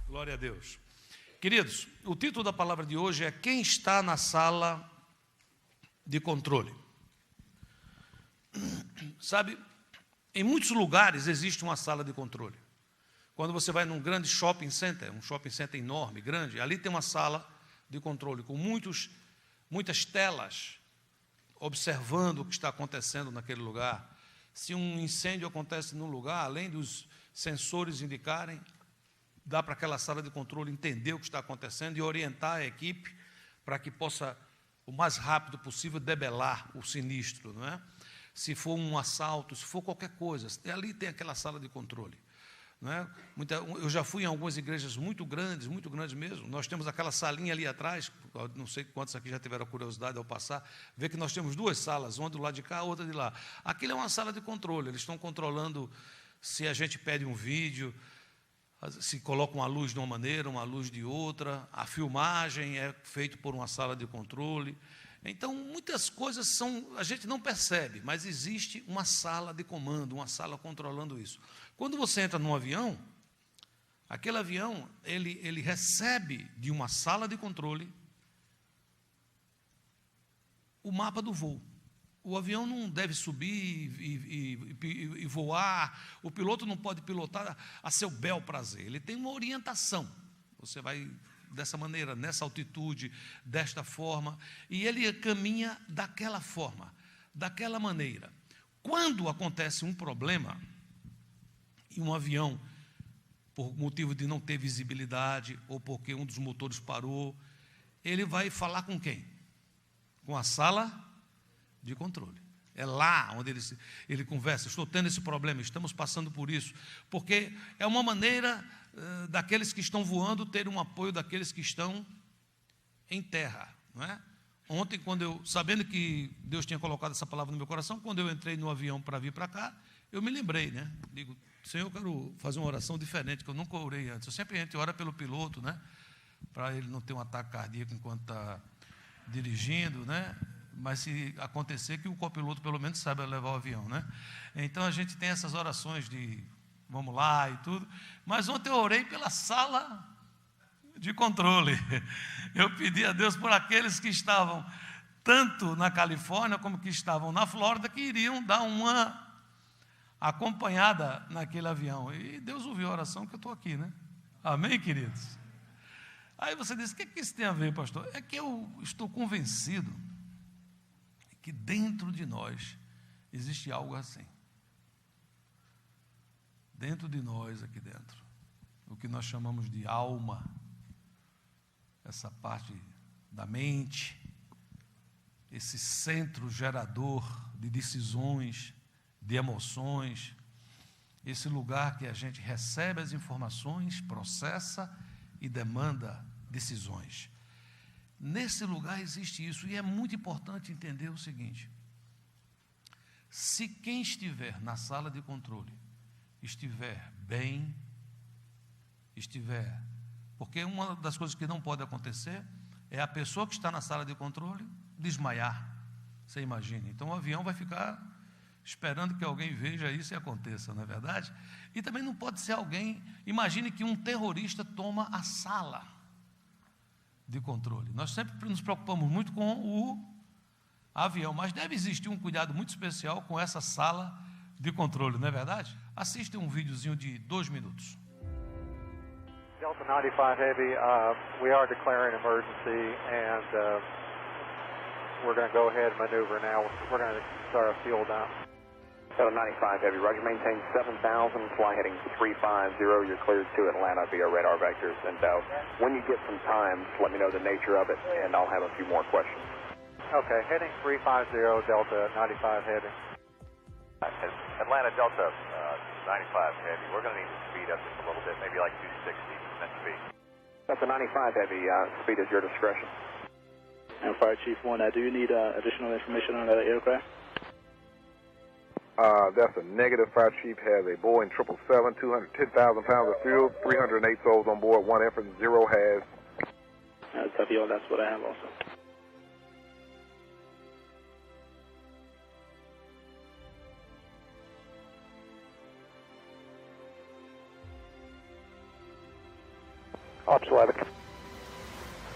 Glória a Deus. Queridos, o título da palavra de hoje é Quem está na sala de controle? Sabe, em muitos lugares existe uma sala de controle. Quando você vai num grande shopping center, um shopping center enorme, grande, ali tem uma sala de controle com muitas telas observando o que está acontecendo naquele lugar. Se um incêndio acontece num lugar, além dos sensores indicarem, dá para aquela sala de controle entender o que está acontecendo e orientar a equipe para que possa, o mais rápido possível, debelar o sinistro, não é? Se for um assalto, se for qualquer coisa, ali tem aquela sala de controle. Não é? Eu já fui em algumas igrejas muito grandes mesmo. Nós temos aquela salinha ali atrás, não sei quantos aqui já tiveram a curiosidade ao passar, ver que nós temos duas salas, uma do lado de cá, outra de lá. Aquilo é uma sala de controle, eles estão controlando se a gente pede um vídeo, se coloca uma luz de uma maneira, uma luz de outra, a filmagem é feita por uma sala de controle. Então, muitas coisas a gente não percebe, mas existe uma sala de comando, uma sala controlando isso. Quando você entra num avião, aquele avião, ele recebe de uma sala de controle o mapa do voo. O avião não deve subir e voar, o piloto não pode pilotar a seu bel prazer, ele tem uma orientação. Você vai dessa maneira, nessa altitude, desta forma, e ele caminha daquela forma, daquela maneira. Quando acontece um problema, e um avião, por motivo de não ter visibilidade, ou porque um dos motores parou, ele vai falar com quem? Com a sala de controle. É lá onde ele conversa, estou tendo esse problema, estamos passando por isso, porque é uma maneira daqueles que estão voando ter um apoio daqueles que estão em terra, não é? Ontem, sabendo que Deus tinha colocado essa palavra no meu coração, quando eu entrei no avião para vir para cá, eu me lembrei, né? Digo, Senhor, eu quero fazer uma oração diferente, que eu nunca orei antes. Eu sempre entro e oro pelo piloto, né? Para ele não ter um ataque cardíaco enquanto está dirigindo, né? Mas se acontecer, que o copiloto pelo menos saiba levar o avião, né? Então a gente tem essas orações de vamos lá e tudo. Mas ontem eu orei pela sala de controle. Eu pedi a Deus por aqueles que estavam tanto na Califórnia como que estavam na Flórida, que iriam dar uma acompanhada naquele avião. E Deus ouviu a oração que eu estou aqui, né? Amém, queridos? Aí você diz, o que isso tem a ver, pastor? É que eu estou convencido que dentro de nós existe algo assim. Dentro de nós, aqui dentro, o que nós chamamos de alma, essa parte da mente, esse centro gerador de decisões, de emoções, esse lugar que a gente recebe as informações, processa e demanda decisões. Nesse lugar existe isso, e é muito importante entender o seguinte: se quem estiver na sala de controle estiver bem, porque uma das coisas que não pode acontecer é a pessoa que está na sala de controle desmaiar, você imagina. Então o avião vai ficar esperando que alguém veja isso e aconteça, não é verdade? E também não pode ser alguém, imagine que um terrorista toma a sala de controle. Nós sempre nos preocupamos muito com o avião, mas deve existir um cuidado muito especial com essa sala de controle, não é verdade? Assista um videozinho de 2 minutos. Delta 95 Heavy, we are declaring emergency, and we're going to go ahead and maneuver now. We're going to start our fuel down. Delta 95 Heavy, Roger, maintain 7,000, fly heading 350, you're cleared to Atlanta via radar vectors, and when you get some time, let me know the nature of it, and I'll have a few more questions. Okay, heading 350, Delta 95 Heavy. Atlanta Delta 95 Heavy, we're going to need to speed up just a little bit, maybe like 260 net speed. Delta 95 Heavy, speed is your discretion. And Fire Chief 1, do you need additional information on that aircraft? That's a negative. Fire Chief has a Boeing 777, 210,000 pounds of fuel, 308 souls on board, 1 effort, 0 has. Copy all, that's what I have also. Ops 11.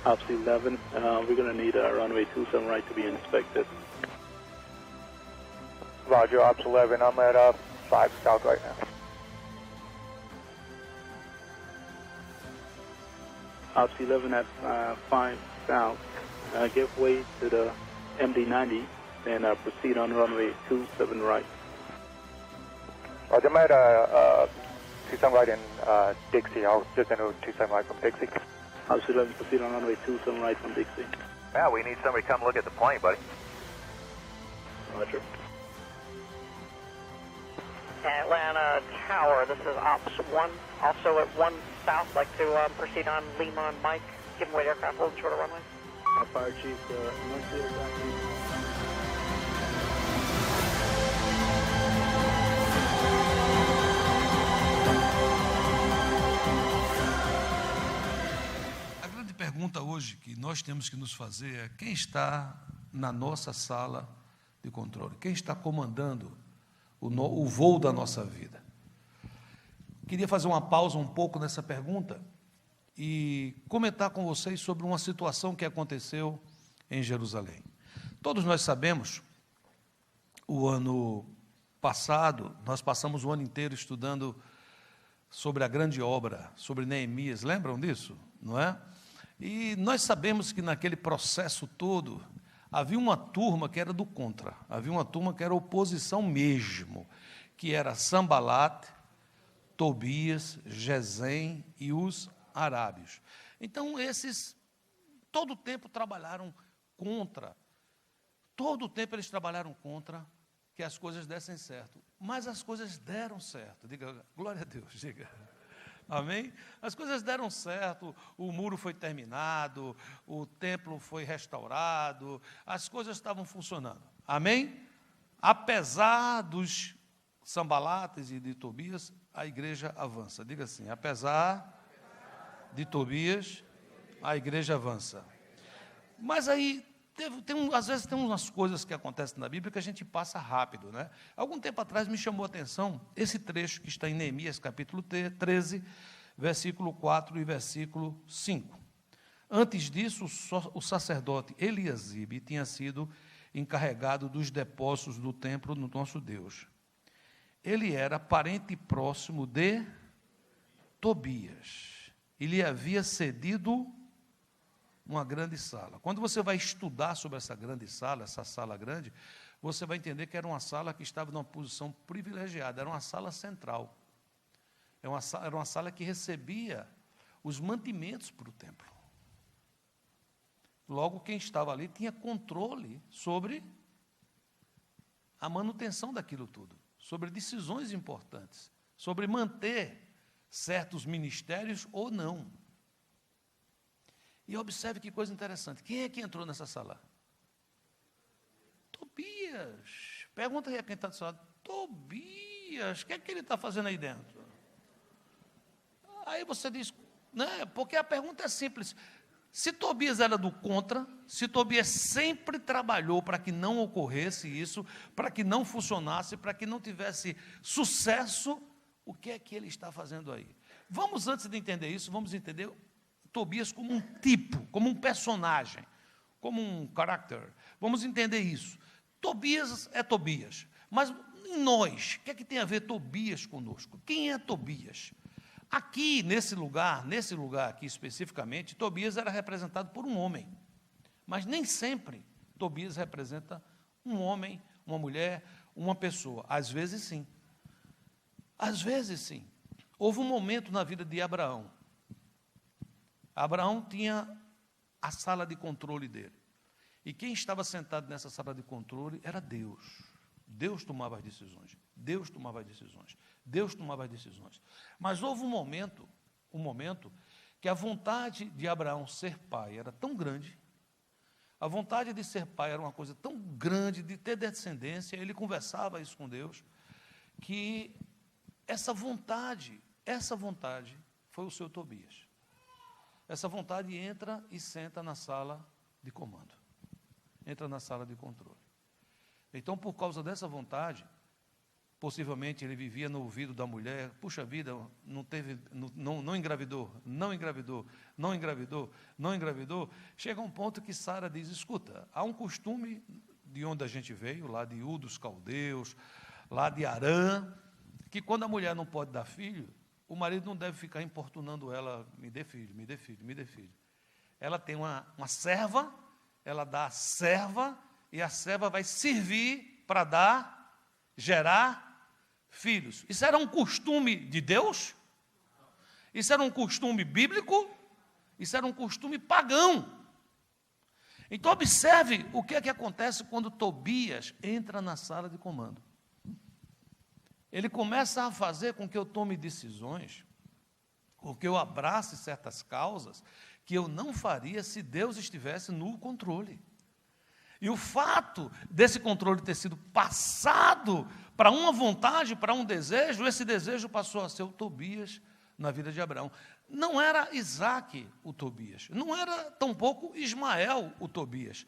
Ops 11, we're going to need runway 27 right to be inspected. Roger, Ops 11, I'm at 5 south right now. Ops 11 at 5 south. Give way to the MD-90 and proceed on runway 27 right. Roger, I'm at 27 right in Dixie. I'll just enter 27 right from Dixie. Ops 11, proceed on runway 27 right from Dixie. Yeah, we need somebody to come look at the plane, buddy. Roger. Atlanta Tower, this is Ops 1, also at 1 south, like to proceed on Lima and Mike, give away the aircraft, hold shorter runway. Fire Chief, emergency aircraft. A grande pergunta hoje que nós temos que nos fazer é: quem está na nossa sala de controle? Quem está comandando o voo da nossa vida? Queria fazer uma pausa um pouco nessa pergunta e comentar com vocês sobre uma situação que aconteceu em Jerusalém. Todos nós sabemos, o ano passado, nós passamos o ano inteiro estudando sobre a grande obra, sobre Neemias, lembram disso? Não é? E nós sabemos que naquele processo todo, havia uma turma que era do contra, havia uma turma que era oposição mesmo, que era Sanbalat, Tobias, Gesem e os arábios. Então, esses, todo o tempo trabalharam contra, todo o tempo eles trabalharam contra que as coisas dessem certo, mas as coisas deram certo. Diga, glória a Deus, diga. Amém? As coisas deram certo, o muro foi terminado, o templo foi restaurado, as coisas estavam funcionando. Amém? Apesar dos Sanbalates e de Tobias, a igreja avança. Diga assim: apesar de Tobias, a igreja avança. Mas aí, às vezes tem umas coisas que acontecem na Bíblia que a gente passa rápido, né? Algum tempo atrás me chamou a atenção esse trecho que está em Neemias, capítulo 13, versículo 4 e versículo 5. Antes disso, o sacerdote Eliasibe tinha sido encarregado dos depósitos do templo do nosso Deus. Ele era parente próximo de Tobias. Ele lhe havia cedido uma grande sala. Quando você vai estudar sobre essa grande sala, essa sala grande, você vai entender que era uma sala que estava numa posição privilegiada, era uma sala central. Era uma sala que recebia os mantimentos para o templo. Logo, quem estava ali tinha controle sobre a manutenção daquilo tudo, sobre decisões importantes, sobre manter certos ministérios ou não. E observe que coisa interessante. Quem é que entrou nessa sala? Tobias. Pergunta aí a quem está do seu lado. Tobias, o que é que ele está fazendo aí dentro? Aí você diz, né? Porque a pergunta é simples. Se Tobias era do contra, se Tobias sempre trabalhou para que não ocorresse isso, para que não funcionasse, para que não tivesse sucesso, o que é que ele está fazendo aí? Vamos, antes de entender isso, vamos entender Tobias como um tipo, como um personagem, como um character. Vamos entender isso. Tobias é Tobias, mas em nós, o que é que tem a ver Tobias conosco? Quem é Tobias? Aqui, nesse lugar aqui especificamente, Tobias era representado por um homem, mas nem sempre Tobias representa um homem, uma mulher, uma pessoa. Às vezes sim. Às vezes sim. Houve um momento na vida de Abraão. Abraão tinha a sala de controle dele. E quem estava sentado nessa sala de controle era Deus. Deus tomava as decisões. Deus tomava as decisões. Deus tomava as decisões. Mas houve um momento que a vontade de Abraão ser pai era tão grande, a vontade de ser pai era uma coisa tão grande, de ter descendência, ele conversava isso com Deus, que essa vontade foi o seu Tobias. Essa vontade entra e senta na sala de comando, entra na sala de controle. Então, por causa dessa vontade, Possivelmente ele vivia no ouvido da mulher, puxa vida, não engravidou, não engravidou, não engravidou, não engravidou. Chega um ponto que Sara diz, escuta, há um costume de onde a gente veio, lá de Ur dos Caldeus, lá de Arã, que quando a mulher não pode dar filho, o marido não deve ficar importunando ela, me dê filho, me dê filho, me dê filho. Ela tem uma serva, ela dá a serva, e a serva vai servir para gerar filhos. Isso era um costume de Deus? Isso era um costume bíblico? Isso era um costume pagão. Então observe o que é que acontece quando Tobias entra na sala de comando. Ele começa a fazer com que eu tome decisões, com que eu abrace certas causas que eu não faria se Deus estivesse no controle. E o fato desse controle ter sido passado para uma vontade, para um desejo, esse desejo passou a ser o Tobias na vida de Abraão. Não era Isaac o Tobias, não era tampouco Ismael o Tobias.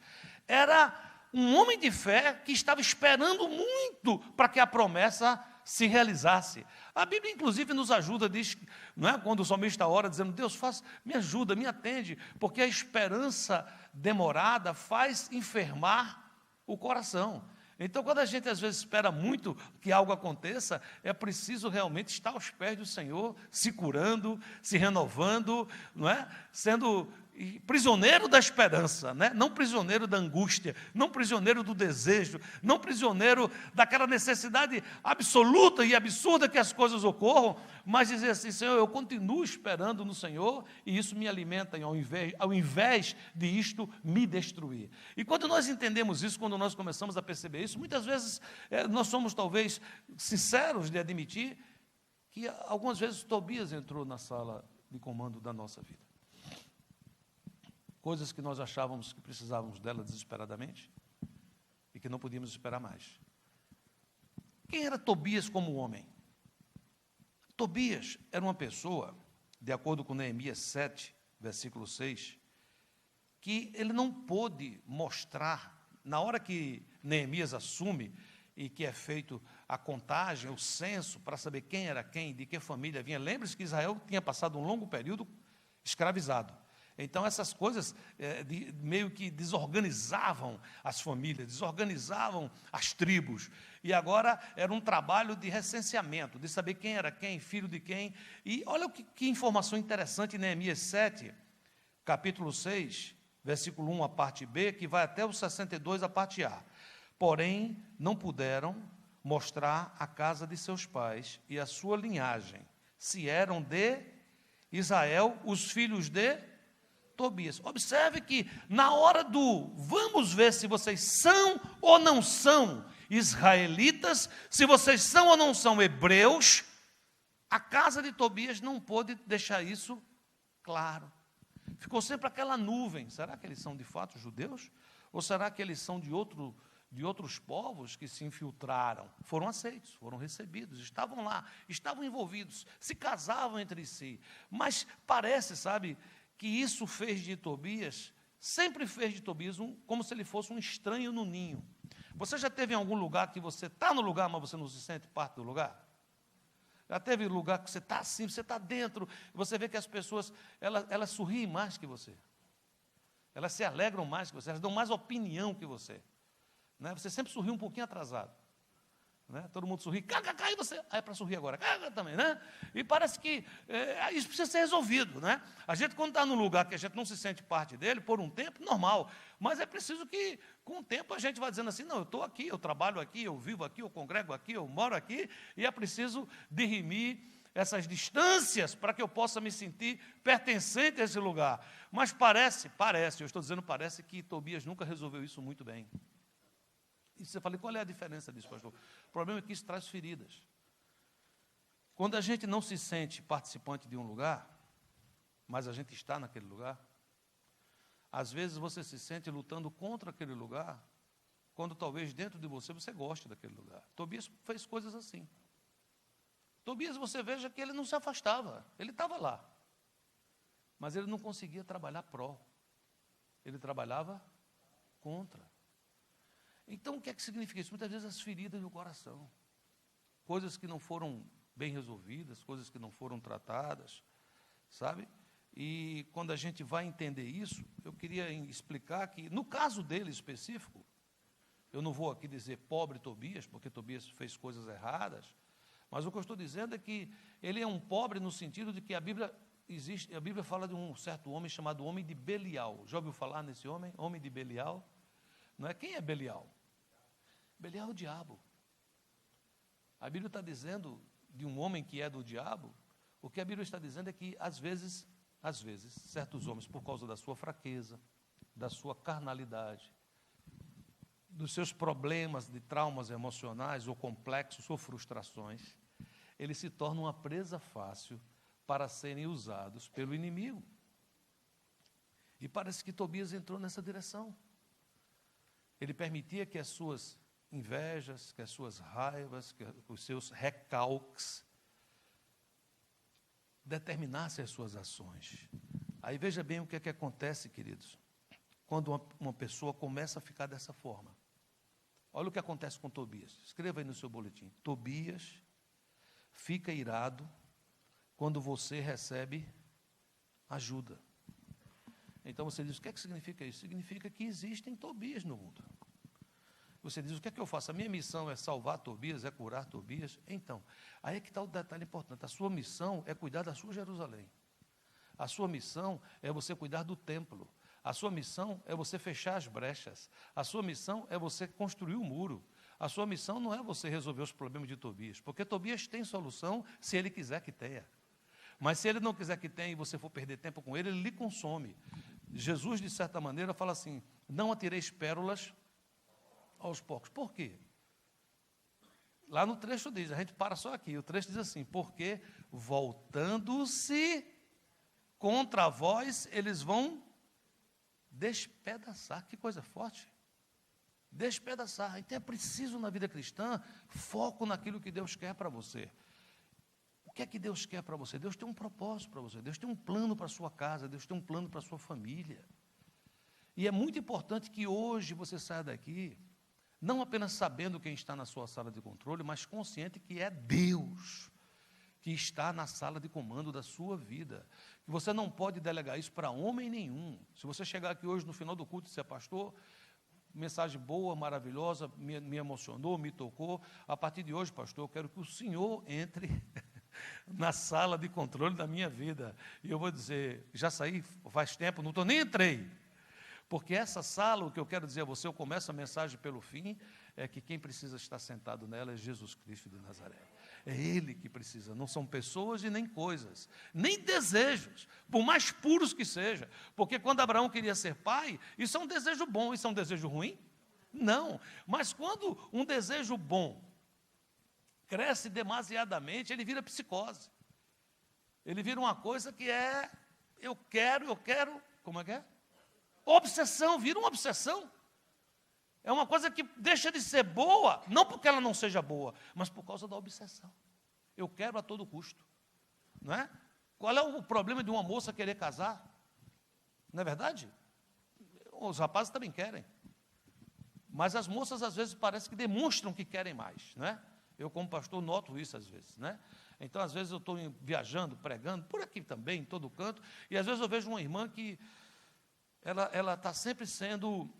Era um homem de fé que estava esperando muito para que a promessa se realizasse. A Bíblia, inclusive, nos ajuda, diz, não é? Quando o salmista ora, dizendo, Deus, me ajuda, me atende, porque a esperança demorada faz enfermar o coração. Então, quando a gente, às vezes, espera muito que algo aconteça, é preciso realmente estar aos pés do Senhor, se curando, se renovando, não é? Sendo prisioneiro da esperança, né? Não prisioneiro da angústia, não prisioneiro do desejo, não prisioneiro daquela necessidade absoluta e absurda que as coisas ocorram, mas dizer assim, Senhor, eu continuo esperando no Senhor e isso me alimenta ao invés de isto me destruir. E quando nós entendemos isso, quando nós começamos a perceber isso, muitas vezes nós somos talvez sinceros de admitir que algumas vezes Tobias entrou na sala de comando da nossa vida. Coisas que nós achávamos que precisávamos dela desesperadamente e que não podíamos esperar mais. Quem era Tobias como homem? Tobias era uma pessoa, de acordo com Neemias 7, versículo 6, que ele não pôde mostrar, na hora que Neemias assume e que é feito a contagem, o censo, para saber quem era quem, de que família vinha. Lembre-se que Israel tinha passado um longo período escravizado. Então, essas coisas meio que desorganizavam as famílias, desorganizavam as tribos. E agora era um trabalho de recenseamento, de saber quem era quem, filho de quem. E olha que informação interessante em Neemias 7, capítulo 6, versículo 1, a parte B, que vai até o 62, a parte A. Porém, não puderam mostrar a casa de seus pais e a sua linhagem, se eram de Israel, os filhos de Tobias. Observe que na hora vamos ver se vocês são ou não são israelitas, se vocês são ou não são hebreus, a casa de Tobias não pôde deixar isso claro. Ficou sempre aquela nuvem. Será que eles são de fato judeus? Ou será que eles são de outros povos que se infiltraram? Foram aceitos, foram recebidos, estavam lá, estavam envolvidos, se casavam entre si. Mas parece, sabe, que isso sempre fez de Tobias como se ele fosse um estranho no ninho. Você já teve em algum lugar que você está no lugar, mas você não se sente parte do lugar? Já teve lugar que você está assim, você está dentro, você vê que as pessoas, elas sorriem mais que você. Elas se alegram mais que você, elas dão mais opinião que você. Né? Você sempre sorri um pouquinho atrasado. Né? Todo mundo sorri, e você, é para sorrir agora, também, né? E parece que isso precisa ser resolvido, né? A gente, quando está num lugar que a gente não se sente parte dele, por um tempo, normal, mas é preciso que, com o tempo, a gente vá dizendo assim, não, eu estou aqui, eu trabalho aqui, eu vivo aqui, eu congrego aqui, eu moro aqui, e é preciso dirimir essas distâncias para que eu possa me sentir pertencente a esse lugar. Mas parece, eu estou dizendo parece que Tobias nunca resolveu isso muito bem. E você fala, qual é a diferença disso, pastor? O problema é que isso traz feridas. Quando a gente não se sente participante de um lugar, mas a gente está naquele lugar, às vezes você se sente lutando contra aquele lugar, quando talvez dentro de você goste daquele lugar. Tobias fez coisas assim. Tobias, você veja que ele não se afastava, ele estava lá, mas ele não conseguia trabalhar pró, ele trabalhava contra. Então, o que é que significa isso? Muitas vezes as feridas do coração. coisas que não foram bem resolvidas, coisas que não foram tratadas, sabe? E quando a gente vai entender isso, eu queria explicar que, no caso dele específico, eu não vou aqui dizer pobre Tobias, porque Tobias fez coisas erradas, mas o que eu estou dizendo é que ele é um pobre no sentido de que a Bíblia fala de um certo homem chamado homem de Belial. Já ouviu falar nesse homem? Homem de Belial? Não é? Quem é Belial? Belial é o diabo. A Bíblia está dizendo de um homem que é do diabo, o que a Bíblia está dizendo é que, às vezes, certos homens, por causa da sua fraqueza, da sua carnalidade, dos seus problemas de traumas emocionais ou complexos ou frustrações, eles se tornam uma presa fácil para serem usados pelo inimigo. E parece que Tobias entrou nessa direção. Ele permitia que as suas invejas, que as suas raivas, que os seus recalques determinassem as suas ações. Aí veja bem o que é que acontece, queridos, quando uma pessoa começa a ficar dessa forma. Olha o que acontece com Tobias. Escreva aí no seu boletim. Tobias fica irado quando você recebe ajuda. Então você diz, o que é que significa isso? Significa que existem Tobias no mundo. Você diz, o que é que eu faço? A minha missão é salvar Tobias, é curar Tobias? Então, aí é que está o detalhe importante. A sua missão é cuidar da sua Jerusalém. A sua missão é você cuidar do templo. A sua missão é você fechar as brechas. A sua missão é você construir o muro. A sua missão não é você resolver os problemas de Tobias, porque Tobias tem solução se ele quiser que tenha. Mas se ele não quiser que tenha e você for perder tempo com ele, ele lhe consome. Jesus, de certa maneira, fala assim, não atireis pérolas aos porcos. Por quê? Lá no trecho diz, a gente para só aqui, o trecho diz assim, porque voltando-se contra vós, eles vão despedaçar. Que coisa forte. Despedaçar. Então é preciso na vida cristã foco naquilo que Deus quer para você. O que é que Deus quer para você? Deus tem um propósito para você, Deus tem um plano para a sua casa, Deus tem um plano para a sua família. E é muito importante que hoje você saia daqui, não apenas sabendo quem está na sua sala de controle, mas consciente que é Deus que está na sala de comando da sua vida. Que você não pode delegar isso para homem nenhum. Se você chegar aqui hoje no final do culto e disser, pastor, mensagem boa, maravilhosa, me emocionou, me tocou. A partir de hoje, pastor, eu quero que o Senhor entre na sala de controle da minha vida. E eu vou dizer, já saí faz tempo, não nem entrei. Porque essa sala, o que eu quero dizer a você, eu começo a mensagem pelo fim, é que quem precisa estar sentado nela é Jesus Cristo de Nazaré. É Ele que precisa, não são pessoas e nem coisas, nem desejos, por mais puros que seja. Porque quando Abraão queria ser pai, isso é um desejo bom, isso é um desejo ruim? Não, mas quando um desejo bom cresce demasiadamente, ele vira psicose. Ele vira uma coisa que é, eu quero, como é que é? Obsessão, vira uma obsessão. É uma coisa que deixa de ser boa, não porque ela não seja boa, mas por causa da obsessão. Eu quero a todo custo. Não é? Qual é o problema de uma moça querer casar? Não é verdade? Os rapazes também querem. Mas as moças, às vezes, parece que demonstram que querem mais. Não é? Eu, como pastor, noto isso às vezes. Né? Então, às vezes, eu estou viajando, pregando, por aqui também, em todo canto, e às vezes eu vejo uma irmã que ela está sempre sendo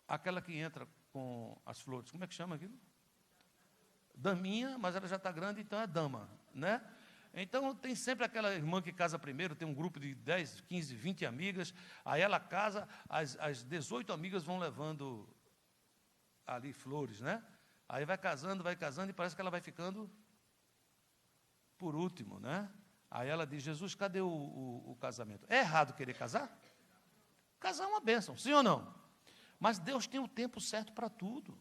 aquela que entra com as flores. Como é que chama aquilo? Daminha, mas ela já está grande, então é dama, né? Então, tem sempre aquela irmã que casa primeiro, tem um grupo de 10, 15, 20 amigas, aí ela casa, as 18 amigas vão levando ali flores, né? Aí vai casando, e parece que ela vai ficando por último, né? Aí ela diz, Jesus, cadê o casamento? É errado querer casar? Casar é uma bênção, sim ou não? Mas Deus tem o tempo certo para tudo.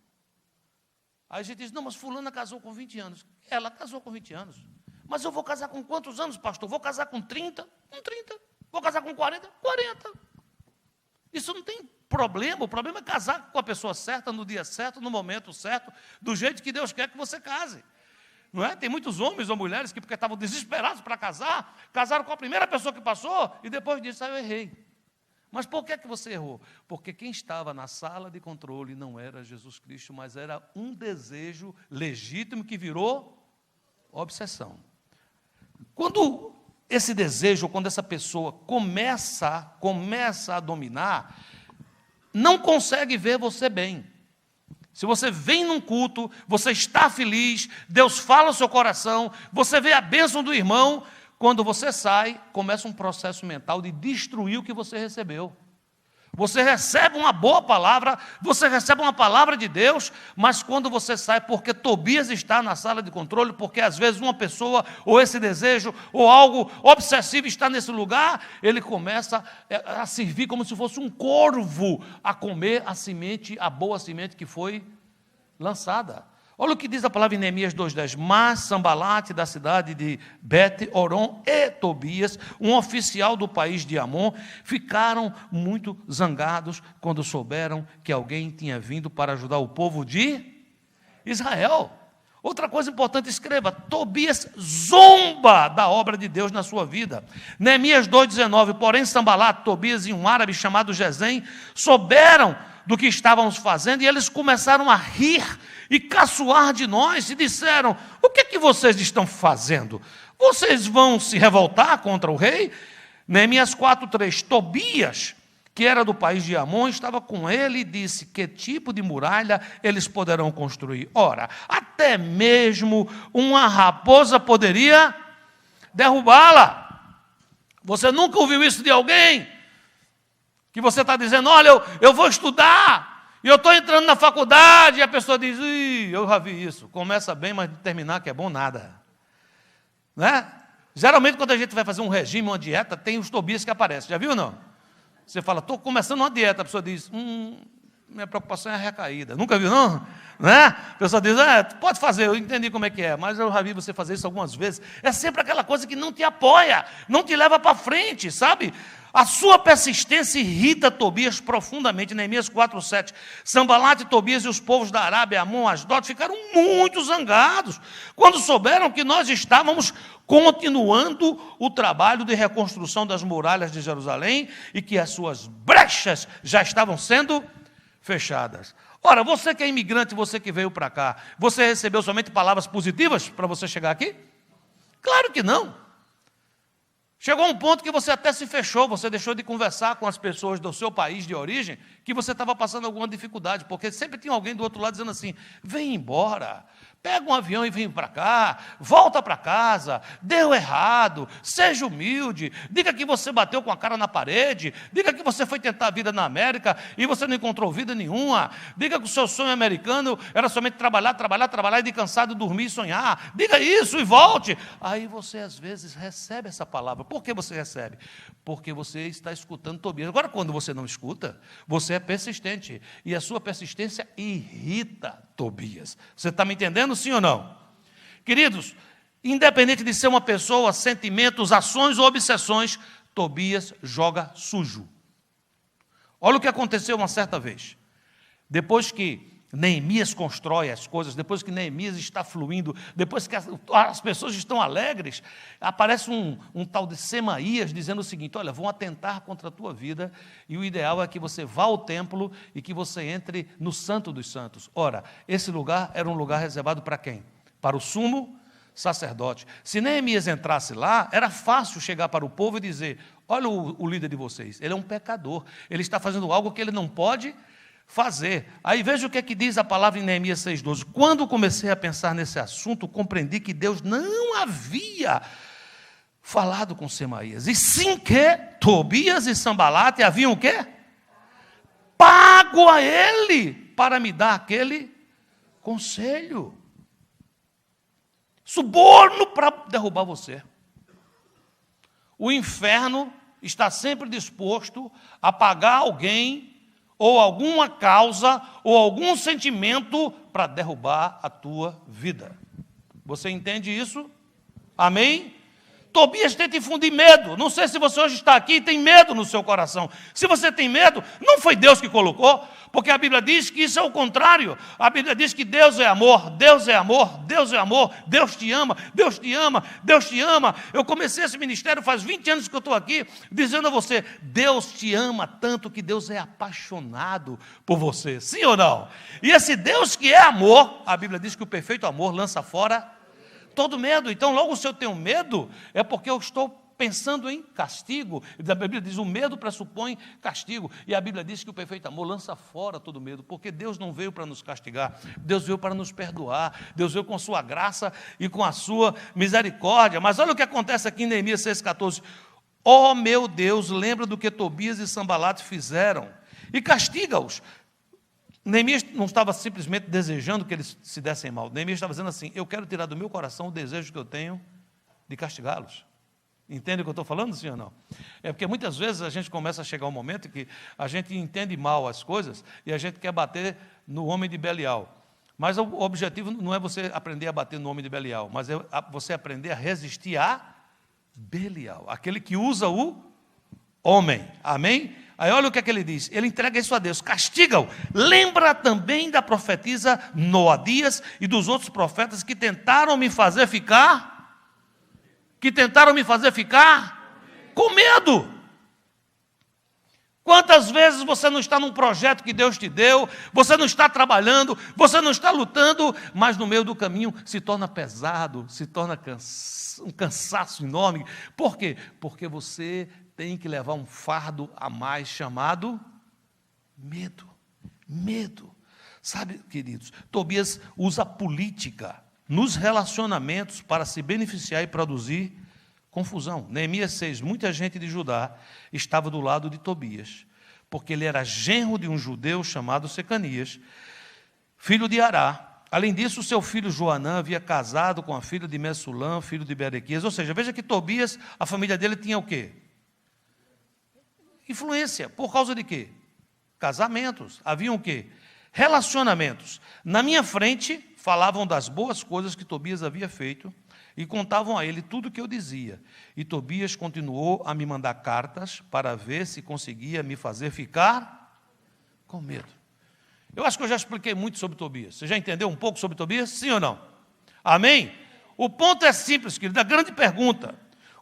Aí a gente diz, não, mas fulana casou com 20 anos. Ela casou com 20 anos. Mas eu vou casar com quantos anos, pastor? Vou casar com 30? Com 30. Vou casar com 40? 40. Isso não tem problema. O problema é casar com a pessoa certa, no dia certo, no momento certo, do jeito que Deus quer que você case. Não é? Tem muitos homens ou mulheres que, porque estavam desesperados para casar, casaram com a primeira pessoa que passou e depois disso, eu errei. Mas por que você errou? Porque quem estava na sala de controle não era Jesus Cristo, mas era um desejo legítimo que virou obsessão. Quando esse desejo, quando essa pessoa começa a dominar, não consegue ver você bem. Se você vem num culto, você está feliz, Deus fala ao seu coração, você vê a bênção do irmão, quando você sai, começa um processo mental de destruir o que você recebeu. Você recebe uma boa palavra, você recebe uma palavra de Deus, mas quando você sai, porque Tobias está na sala de controle, porque às vezes uma pessoa, ou esse desejo, ou algo obsessivo está nesse lugar, ele começa a servir como se fosse um corvo a comer a semente, a boa semente que foi lançada. Olha o que diz a palavra em Neemias 2:10. Mas Sambalate, da cidade de Bet-Horon, e Tobias, um oficial do país de Amon, ficaram muito zangados quando souberam que alguém tinha vindo para ajudar o povo de Israel. Outra coisa importante, escreva: Tobias zomba da obra de Deus na sua vida. Neemias 2:19. Porém, Sambalate, Tobias e um árabe chamado Gesem souberam do que estávamos fazendo, e eles começaram a rir e caçoar de nós, e disseram: o que é que vocês estão fazendo? Vocês vão se revoltar contra o rei? Neemias 4:3. Tobias, que era do país de Amon, estava com ele e disse: que tipo de muralha eles poderão construir? Ora, até mesmo uma raposa poderia derrubá-la. Você nunca ouviu isso de alguém? Que você está dizendo: olha, eu vou estudar, e eu estou entrando na faculdade, e a pessoa diz: eu já vi isso, começa bem, mas terminar que é bom nada. Né? Geralmente, quando a gente vai fazer um regime, uma dieta, tem os Tobias que aparecem, já viu ou não? Você fala: estou começando uma dieta, a pessoa diz: minha preocupação é a recaída. Nunca viu, não? Né? A pessoa diz: pode fazer, eu entendi como é que é, mas eu já vi você fazer isso algumas vezes. É sempre aquela coisa que não te apoia, não te leva para frente, sabe? A sua persistência irrita Tobias profundamente. Neemias 4:7. Sambalate, Tobias e os povos da Arábia, Amon, Asdod, ficaram muito zangados quando souberam que nós estávamos continuando o trabalho de reconstrução das muralhas de Jerusalém e que as suas brechas já estavam sendo fechadas. Ora, você que é imigrante, você que veio para cá, você recebeu somente palavras positivas para você chegar aqui? Claro que não. Chegou um ponto que você até se fechou, você deixou de conversar com as pessoas do seu país de origem, que você estava passando alguma dificuldade, porque sempre tinha alguém do outro lado dizendo assim: vem embora, pega um avião e vem para cá, volta para casa, deu errado, seja humilde, diga que você bateu com a cara na parede, diga que você foi tentar a vida na América e você não encontrou vida nenhuma, diga que o seu sonho americano era somente trabalhar e de cansado dormir e sonhar, diga isso e volte. Aí você às vezes recebe essa palavra. Por que você recebe? Porque você está escutando Tobias. Agora, quando você não escuta, você é persistente, e a sua persistência irrita Tobias. Você está me entendendo, sim ou não? Queridos, independente de ser uma pessoa, sentimentos, ações ou obsessões, Tobias joga sujo. Olha o que aconteceu uma certa vez. Depois que Neemias constrói as coisas, depois que Neemias está fluindo, depois que as pessoas estão alegres, aparece um tal de Semaías dizendo o seguinte: olha, vão atentar contra a tua vida, e o ideal é que você vá ao templo e que você entre no Santo dos Santos. Ora, esse lugar era um lugar reservado para quem? Para o sumo sacerdote. Se Neemias entrasse lá, era fácil chegar para o povo e dizer: olha o líder de vocês, ele é um pecador, ele está fazendo algo que ele não pode fazer. Aí veja o que é que diz a palavra em Neemias 6:12. Quando comecei a pensar nesse assunto, compreendi que Deus não havia falado com Semaías, e sim que Tobias e Sambalate haviam o quê? Pago a ele para me dar aquele conselho. Suborno para derrubar você. O inferno está sempre disposto a pagar alguém, ou alguma causa, ou algum sentimento para derrubar a tua vida. Você entende isso? Amém? Tobias tenta infundir medo. Não sei se você hoje está aqui e tem medo no seu coração. Se você tem medo, não foi Deus que colocou, porque a Bíblia diz que isso é o contrário. A Bíblia diz que Deus é amor, Deus é amor, Deus Deus é amor, Deus te ama, Deus te ama, Deus te ama. Eu comecei esse ministério faz 20 anos que eu estou aqui, dizendo a você, Deus te ama tanto que Deus é apaixonado por você, sim ou não? E esse Deus que é amor, a Bíblia diz que o perfeito amor lança fora todo medo. Então, logo se eu tenho medo, é porque eu estou pensando em castigo. A Bíblia diz, o medo pressupõe castigo, e a Bíblia diz que o perfeito amor lança fora todo medo, porque Deus não veio para nos castigar, Deus veio para nos perdoar, Deus veio com a sua graça e com a sua misericórdia. Mas olha o que acontece aqui em Neemias 6,14, ó meu Deus, lembra do que Tobias e Sanbalate fizeram, e castiga-os. Neemias não estava simplesmente desejando que eles se dessem mal, Neemias estava dizendo assim, eu quero tirar do meu coração o desejo que eu tenho de castigá-los. Entende o que eu estou falando, sim ou não? É porque muitas vezes a gente começa a chegar um momento que a gente entende mal as coisas e a gente quer bater no homem de Belial. Mas o objetivo não é você aprender a bater no homem de Belial, mas é você aprender a resistir a Belial, aquele que usa o homem. Amém? Aí olha o que é que ele diz, ele entrega isso a Deus, castiga-o. Lembra também da profetisa Noadias e dos outros profetas que tentaram me fazer ficar com medo. Quantas vezes você não está num projeto que Deus te deu, você não está trabalhando, você não está lutando, mas no meio do caminho se torna pesado, se torna um cansaço enorme. Por quê? Porque você tem que levar um fardo a mais chamado medo. Medo. Sabe, queridos, Tobias usa política nos relacionamentos para se beneficiar e produzir confusão. Neemias 6, muita gente de Judá estava do lado de Tobias, porque ele era genro de um judeu chamado Secanias, filho de Ará. Além disso, seu filho Joanã havia casado com a filha de Messulam, filho de Berequias. Ou seja, veja que Tobias, a família dele tinha o quê? Influência. Por causa de quê? Casamentos. Haviam o quê? Relacionamentos. Na minha frente, falavam das boas coisas que Tobias havia feito e contavam a ele tudo o que eu dizia. E Tobias continuou a me mandar cartas para ver se conseguia me fazer ficar com medo. Eu acho que eu já expliquei muito sobre Tobias. Você já entendeu um pouco sobre Tobias? Sim ou não? Amém? O ponto é simples, querido. A grande pergunta: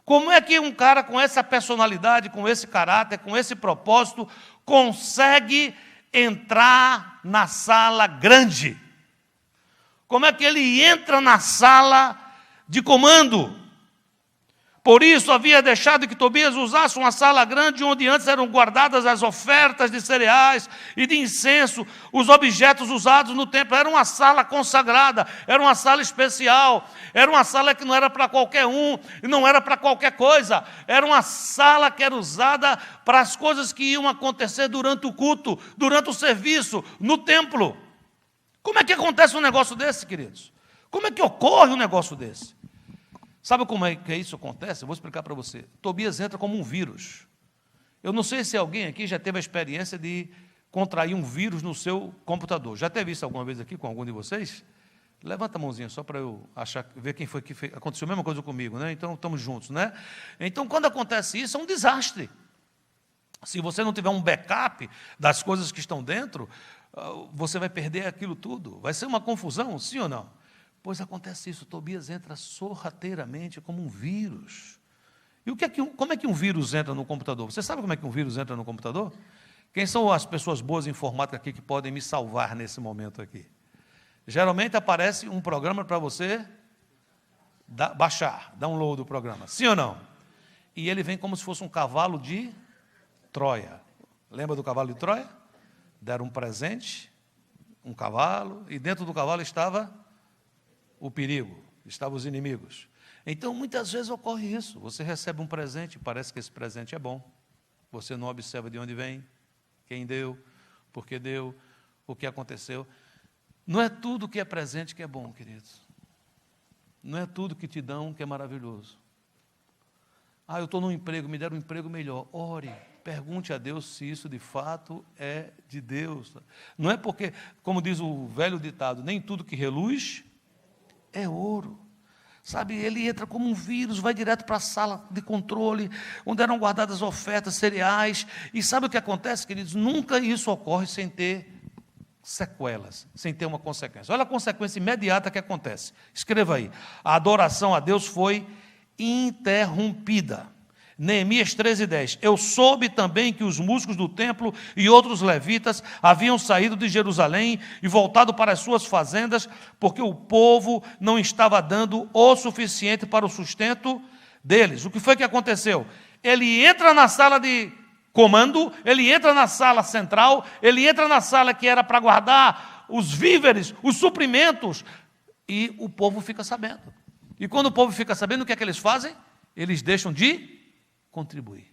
como é que um cara com essa personalidade, com esse caráter, com esse propósito, consegue entrar na sala grande? Como é que ele entra na sala de comando? Por isso havia deixado que Tobias usasse uma sala grande, onde antes eram guardadas as ofertas de cereais e de incenso, os objetos usados no templo. Era uma sala consagrada, era uma sala especial, era uma sala que não era para qualquer um, e não era para qualquer coisa, era uma sala que era usada para as coisas que iam acontecer durante o culto, durante o serviço, no templo. Como é que acontece um negócio desse, queridos? Como é que ocorre um negócio desse? Sabe como é que isso acontece? Eu vou explicar para você. Tobias entra como um vírus. Eu não sei se alguém aqui já teve a experiência de contrair um vírus no seu computador. Já teve isso alguma vez aqui com algum de vocês? Levanta a mãozinha só para eu ver quem foi que fez. Aconteceu a mesma coisa comigo, né? Então estamos juntos, né? Então, quando acontece isso, é um desastre. Se você não tiver um backup das coisas que estão dentro, você vai perder aquilo tudo. Vai ser uma confusão, sim ou não? Pois acontece isso, Tobias entra sorrateiramente como um vírus. E como é que um vírus entra no computador? Você sabe como é que um vírus entra no computador? Quem são as pessoas boas em informática aqui que podem me salvar nesse momento aqui? Geralmente aparece um programa para você baixar, download do programa, sim ou não? E ele vem como se fosse um cavalo de Troia. Lembra do cavalo de Troia? Deram um presente, um cavalo, e dentro do cavalo estava o perigo, estavam os inimigos. Então, muitas vezes ocorre isso. Você recebe um presente, parece que esse presente é bom. Você não observa de onde vem, quem deu, por que deu, o que aconteceu. Não é tudo que é presente que é bom, queridos. Não é tudo que te dão que é maravilhoso. Eu estou num emprego, me deram um emprego melhor. Ore, pergunte a Deus se isso de fato é de Deus. Não é porque, como diz o velho ditado, nem tudo que reluz é ouro. Sabe, ele entra como um vírus, vai direto para a sala de controle, onde eram guardadas ofertas, cereais. E sabe o que acontece, queridos? Nunca isso ocorre sem ter sequelas, sem ter uma consequência. Olha a consequência imediata que acontece. Escreva aí. A adoração a Deus foi interrompida. Neemias 13:10. Eu soube também que os músicos do templo e outros levitas haviam saído de Jerusalém e voltado para as suas fazendas, porque o povo não estava dando o suficiente para o sustento deles. O que foi que aconteceu? Ele entra na sala de comando, ele entra na sala central, ele entra na sala que era para guardar os víveres, os suprimentos, e o povo fica sabendo. E quando o povo fica sabendo, o que é que eles fazem? Eles deixam de contribuir.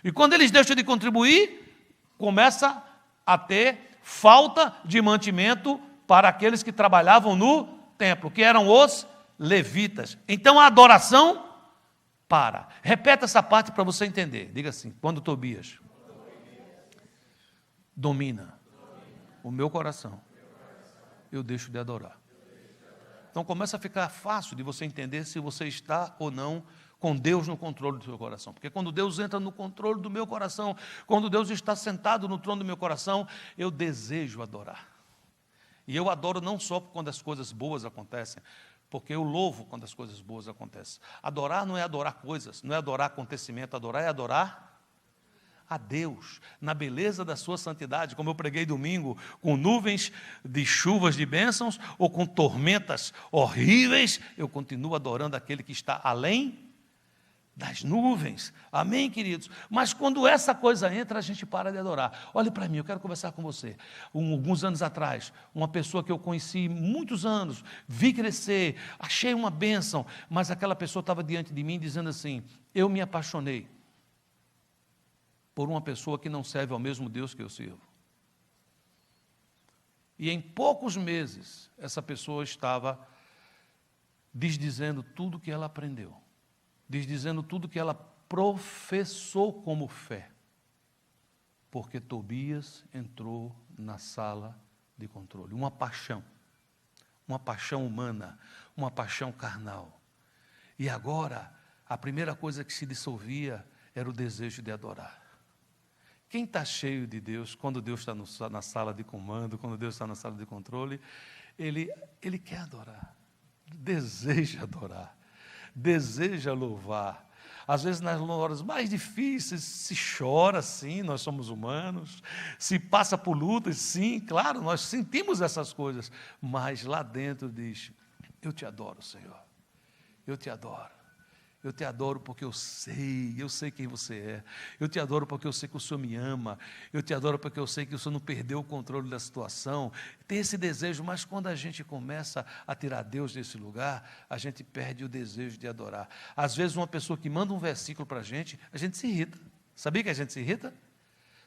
E quando eles deixam de contribuir, começa a ter falta de mantimento para aqueles que trabalhavam no templo, que eram os levitas. Então a adoração para. Repete essa parte para você entender. Diga assim: quando Tobias domina o meu coração, eu deixo de adorar. Então começa a ficar fácil de você entender se você está ou não com Deus no controle do seu coração. Porque quando Deus entra no controle do meu coração, quando Deus está sentado no trono do meu coração, eu desejo adorar. E eu adoro não só quando as coisas boas acontecem, porque eu louvo quando as coisas boas acontecem. Adorar não é adorar coisas, não é adorar acontecimento, adorar é adorar a Deus, na beleza da sua santidade, como eu preguei domingo, com nuvens de chuvas de bênçãos, ou com tormentas horríveis, eu continuo adorando aquele que está além das nuvens. Amém, queridos? Mas quando essa coisa entra, a gente para de adorar. Olhe para mim, eu quero conversar com você. Alguns anos atrás, uma pessoa que eu conheci muitos anos, vi crescer, achei uma bênção, mas aquela pessoa estava diante de mim dizendo assim: eu me apaixonei por uma pessoa que não serve ao mesmo Deus que eu sirvo. E em poucos meses, essa pessoa estava desdizendo tudo que ela aprendeu, desdizendo tudo que ela professou como fé, porque Tobias entrou na sala de controle. Uma paixão humana, uma paixão carnal. E agora, a primeira coisa que se dissolvia era o desejo de adorar. Quem está cheio de Deus, quando Deus está na sala de comando, quando Deus está na sala de controle, ele quer adorar, deseja adorar, deseja louvar. Às vezes nas horas mais difíceis se chora, sim, nós somos humanos, se passa por lutas, sim, claro, nós sentimos essas coisas, mas lá dentro diz: eu te adoro, Senhor, eu te adoro. Eu te adoro porque eu sei quem você é. Eu te adoro porque eu sei que o Senhor me ama. Eu te adoro porque eu sei que o Senhor não perdeu o controle da situação. Tem esse desejo, mas quando a gente começa a tirar Deus desse lugar, a gente perde o desejo de adorar. Às vezes uma pessoa que manda um versículo para a gente se irrita. Sabia que a gente se irrita?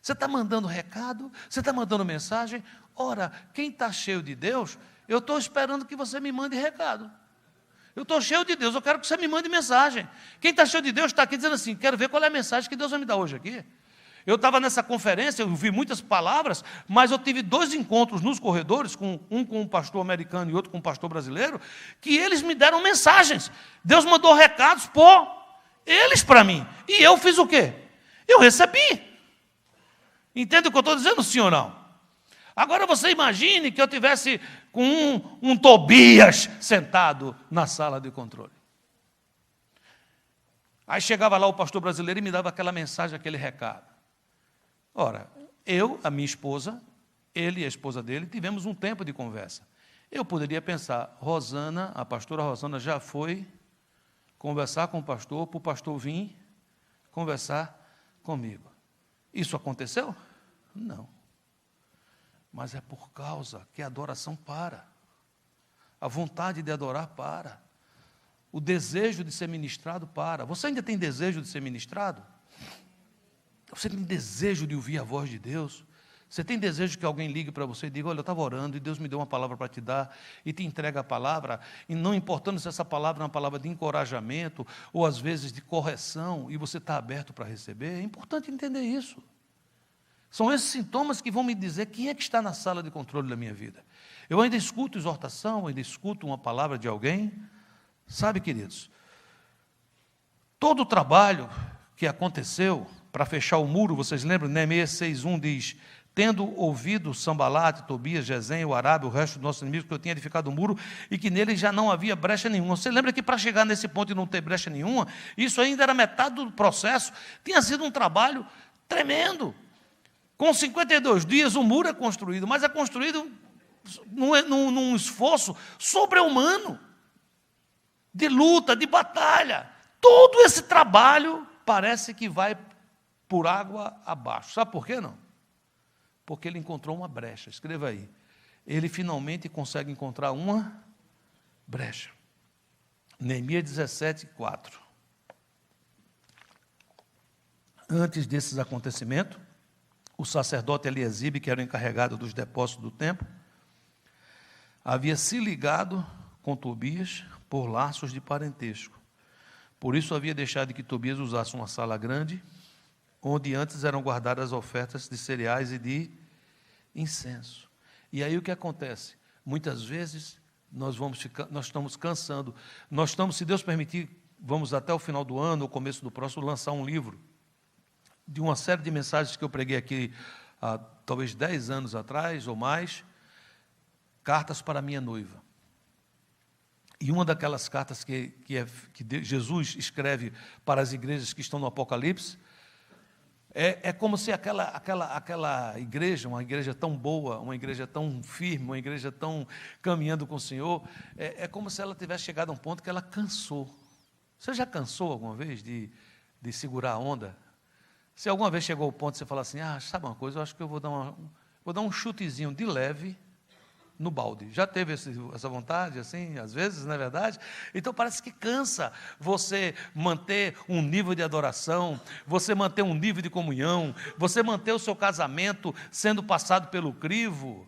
Você está mandando recado, você está mandando mensagem. Ora, quem está cheio de Deus, eu estou esperando que você me mande recado. Eu estou cheio de Deus, eu quero que você me mande mensagem. Quem está cheio de Deus está aqui dizendo assim: quero ver qual é a mensagem que Deus vai me dar hoje aqui. Eu estava nessa conferência, eu ouvi muitas palavras, mas eu tive 2 encontros nos corredores, um com um pastor americano e outro com um pastor brasileiro, que eles me deram mensagens. Deus mandou recados por eles para mim. E eu fiz o quê? Eu recebi. Entende o que eu estou dizendo, sim ou não? Agora você imagine que eu tivesse com um Tobias sentado na sala de controle. Aí chegava lá o pastor brasileiro e me dava aquela mensagem, aquele recado. Ora, eu, a minha esposa, ele e a esposa dele, tivemos um tempo de conversa. Eu poderia pensar: Rosana, a pastora Rosana já foi conversar com o pastor, para o pastor vir conversar comigo. Isso aconteceu? Não. Mas é por causa que a adoração para. A vontade de adorar para. O desejo de ser ministrado para. Você ainda tem desejo de ser ministrado? Você tem desejo de ouvir a voz de Deus? Você tem desejo que alguém ligue para você e diga: olha, eu estava orando e Deus me deu uma palavra para te dar, e te entrega a palavra, e não importando se essa palavra é uma palavra de encorajamento, ou às vezes de correção, e você está aberto para receber? É importante entender isso. São esses sintomas que vão me dizer quem é que está na sala de controle da minha vida. Eu ainda escuto exortação, ainda escuto uma palavra de alguém. Sabe, queridos, todo o trabalho que aconteceu para fechar o muro, vocês lembram? Neemias 6:1 diz: tendo ouvido Sambalate, Tobias, Gesem, o Arábia, o resto dos nossos inimigos, que eu tinha edificado o muro e que nele já não havia brecha nenhuma. Você lembra que para chegar nesse ponto e não ter brecha nenhuma, isso ainda era metade do processo, tinha sido um trabalho tremendo. Com 52 dias o muro é construído, mas é construído num esforço sobre-humano, de luta, de batalha. Todo esse trabalho parece que vai por água abaixo. Sabe por quê não? Porque ele encontrou uma brecha. Escreva aí. Ele finalmente consegue encontrar uma brecha. Neemias 17, 4. Antes desses acontecimentos, o sacerdote Eliasibe, que era o encarregado dos depósitos do templo, havia se ligado com Tobias por laços de parentesco. Por isso havia deixado que Tobias usasse uma sala grande, onde antes eram guardadas as ofertas de cereais e de incenso. E aí o que acontece? Muitas vezes nós estamos cansando. Nós estamos, se Deus permitir, vamos até o final do ano, ou começo do próximo, lançar um livro de uma série de mensagens que eu preguei aqui há talvez 10 anos atrás ou mais, cartas para minha noiva. E uma daquelas cartas que Jesus escreve para as igrejas que estão no Apocalipse, é como se aquela igreja, uma igreja tão boa, uma igreja tão firme, uma igreja tão caminhando com o Senhor, é como se ela tivesse chegado a um ponto que ela cansou. Você já cansou alguma vez de segurar a onda? Se alguma vez chegou ao ponto de você falar assim, sabe uma coisa, eu acho que eu vou dar um chutezinho de leve no balde. Já teve essa vontade, assim, às vezes, não é verdade? Então parece que cansa você manter um nível de adoração, você manter um nível de comunhão, você manter o seu casamento sendo passado pelo crivo.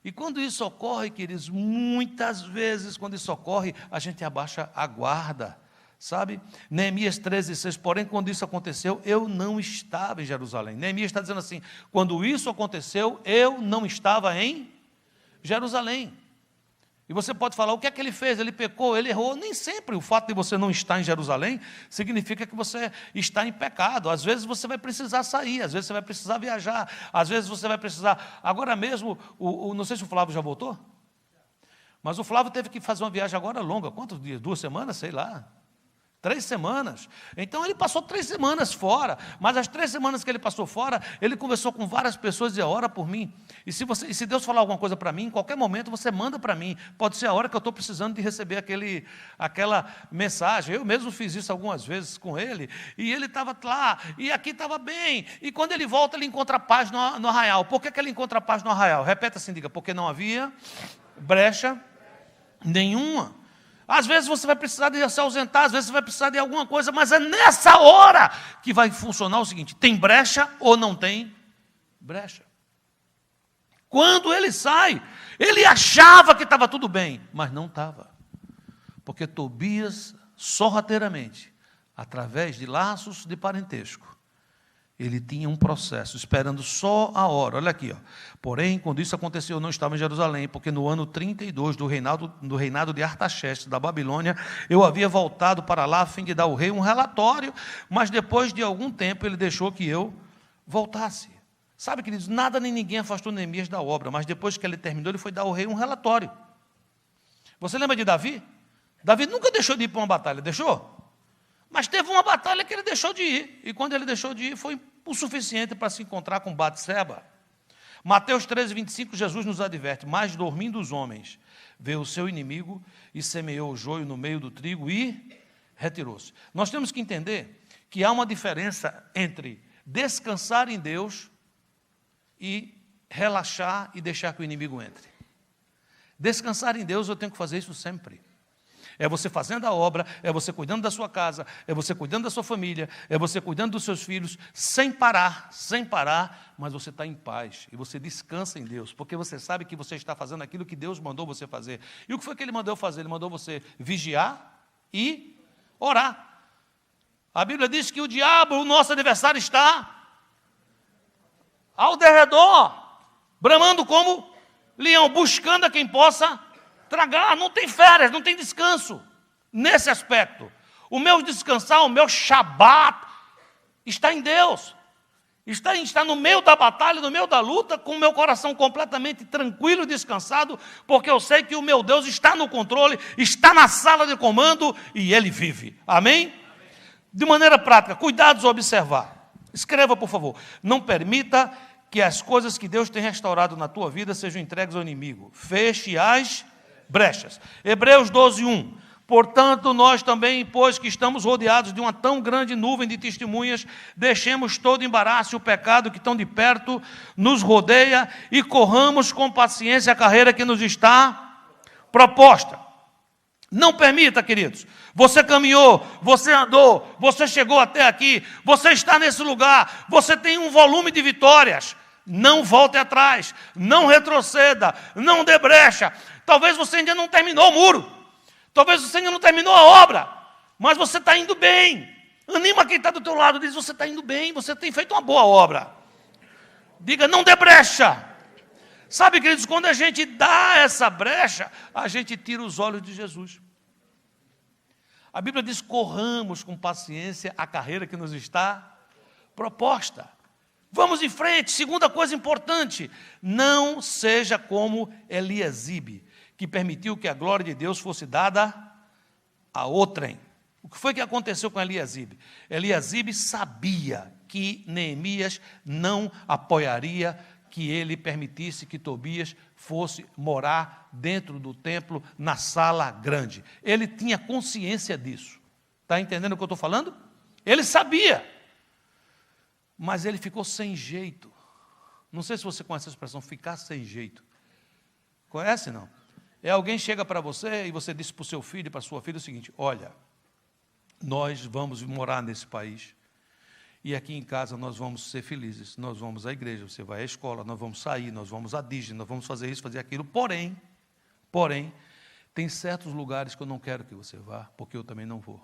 E quando isso ocorre, queridos, muitas vezes, quando isso ocorre, a gente abaixa a guarda. Sabe? Neemias 13:6, porém, quando isso aconteceu, eu não estava em Jerusalém. Neemias está dizendo assim, quando isso aconteceu, eu não estava em Jerusalém. E você pode falar, o que é que ele fez? Ele pecou, ele errou. Nem sempre o fato de você não estar em Jerusalém significa que você está em pecado. Às vezes você vai precisar sair, às vezes você vai precisar viajar, às vezes você vai precisar... Agora mesmo, não sei se o Flávio já voltou, mas o Flávio teve que fazer uma viagem agora longa. Quantos dias? 2 semanas? Sei lá. 3 semanas. Então ele passou 3 semanas fora, mas as 3 semanas que ele passou fora, ele conversou com várias pessoas e dizia, ora por mim. E se Deus falar alguma coisa para mim, em qualquer momento você manda para mim. Pode ser a hora que eu estou precisando de receber aquela mensagem. Eu mesmo fiz isso algumas vezes com ele, e ele estava lá, e aqui estava bem. E quando ele volta, ele encontra paz no arraial. Por que ele encontra paz no arraial? Repete assim, diga, porque não havia brecha nenhuma. Às vezes você vai precisar de se ausentar, às vezes você vai precisar de alguma coisa, mas é nessa hora que vai funcionar o seguinte, tem brecha ou não tem brecha? Quando ele sai, ele achava que estava tudo bem, mas não estava. Porque Tobias, sorrateiramente, através de laços de parentesco, ele tinha um processo, esperando só a hora. Olha aqui, ó. Porém, quando isso aconteceu, eu não estava em Jerusalém, porque no ano 32 do reinado de Artaxerxes, da Babilônia, eu havia voltado para lá a fim de dar ao rei um relatório, mas depois de algum tempo ele deixou que eu voltasse. Sabe, queridos, nada nem ninguém afastou Neemias da obra, mas depois que ele terminou, ele foi dar ao rei um relatório. Você lembra de Davi? Davi nunca deixou de ir para uma batalha, deixou? Mas teve uma batalha que ele deixou de ir. E quando ele deixou de ir, foi o suficiente para se encontrar com Batseba. Mateus 13:25, Jesus nos adverte, mas dormindo os homens, veio o seu inimigo e semeou o joio no meio do trigo e retirou-se. Nós temos que entender que há uma diferença entre descansar em Deus e relaxar e deixar que o inimigo entre. Descansar em Deus, eu tenho que fazer isso sempre. É você fazendo a obra, é você cuidando da sua casa, é você cuidando da sua família, é você cuidando dos seus filhos, sem parar, mas você está em paz, e você descansa em Deus, porque você sabe que você está fazendo aquilo que Deus mandou você fazer. E o que foi que Ele mandou fazer? Ele mandou você vigiar e orar. A Bíblia diz que o diabo, o nosso adversário, está ao derredor, bramando como leão, buscando a quem possa tragar. Não tem férias, não tem descanso nesse aspecto. O meu descansar, o meu shabat está em Deus. Está no meio da batalha, no meio da luta, com o meu coração completamente tranquilo e descansado, porque eu sei que o meu Deus está no controle, está na sala de comando e Ele vive. Amém? De maneira prática, cuidados a observar. Escreva, por favor. Não permita que as coisas que Deus tem restaurado na tua vida sejam entregues ao inimigo. Feche as brechas. Hebreus 12:1. Portanto, nós também, pois que estamos rodeados de uma tão grande nuvem de testemunhas, deixemos todo o embaraço e o pecado que tão de perto nos rodeia e corramos com paciência a carreira que nos está proposta. Não permita, queridos, você caminhou, você andou, você chegou até aqui, você está nesse lugar, você tem um volume de vitórias. Não volte atrás, não retroceda, não dê brecha. Talvez você ainda não terminou o muro. Talvez você ainda não terminou a obra, mas você está indo bem. Anima quem está do teu lado, diz, você está indo bem, você tem feito uma boa obra. Diga, não dê brecha. Sabe, queridos, quando a gente dá essa brecha, a gente tira os olhos de Jesus. A Bíblia diz, corramos com paciência a carreira que nos está proposta. Vamos em frente. Segunda coisa importante, não seja como Eliasibe, que permitiu que a glória de Deus fosse dada a outrem. O que foi que aconteceu com Eliasibe? Eliasibe sabia que Neemias não apoiaria que ele permitisse que Tobias fosse morar dentro do templo, na sala grande. Ele tinha consciência disso. Está entendendo o que eu estou falando? Ele sabia, mas ele ficou sem jeito. Não sei se você conhece a expressão, ficar sem jeito. Conhece, não? É alguém chega para você e você diz para o seu filho e para a sua filha o seguinte, olha, nós vamos morar nesse país e aqui em casa nós vamos ser felizes, nós vamos à igreja, você vai à escola, nós vamos sair, nós vamos à Disney, nós vamos fazer isso, fazer aquilo, porém, tem certos lugares que eu não quero que você vá, porque eu também não vou.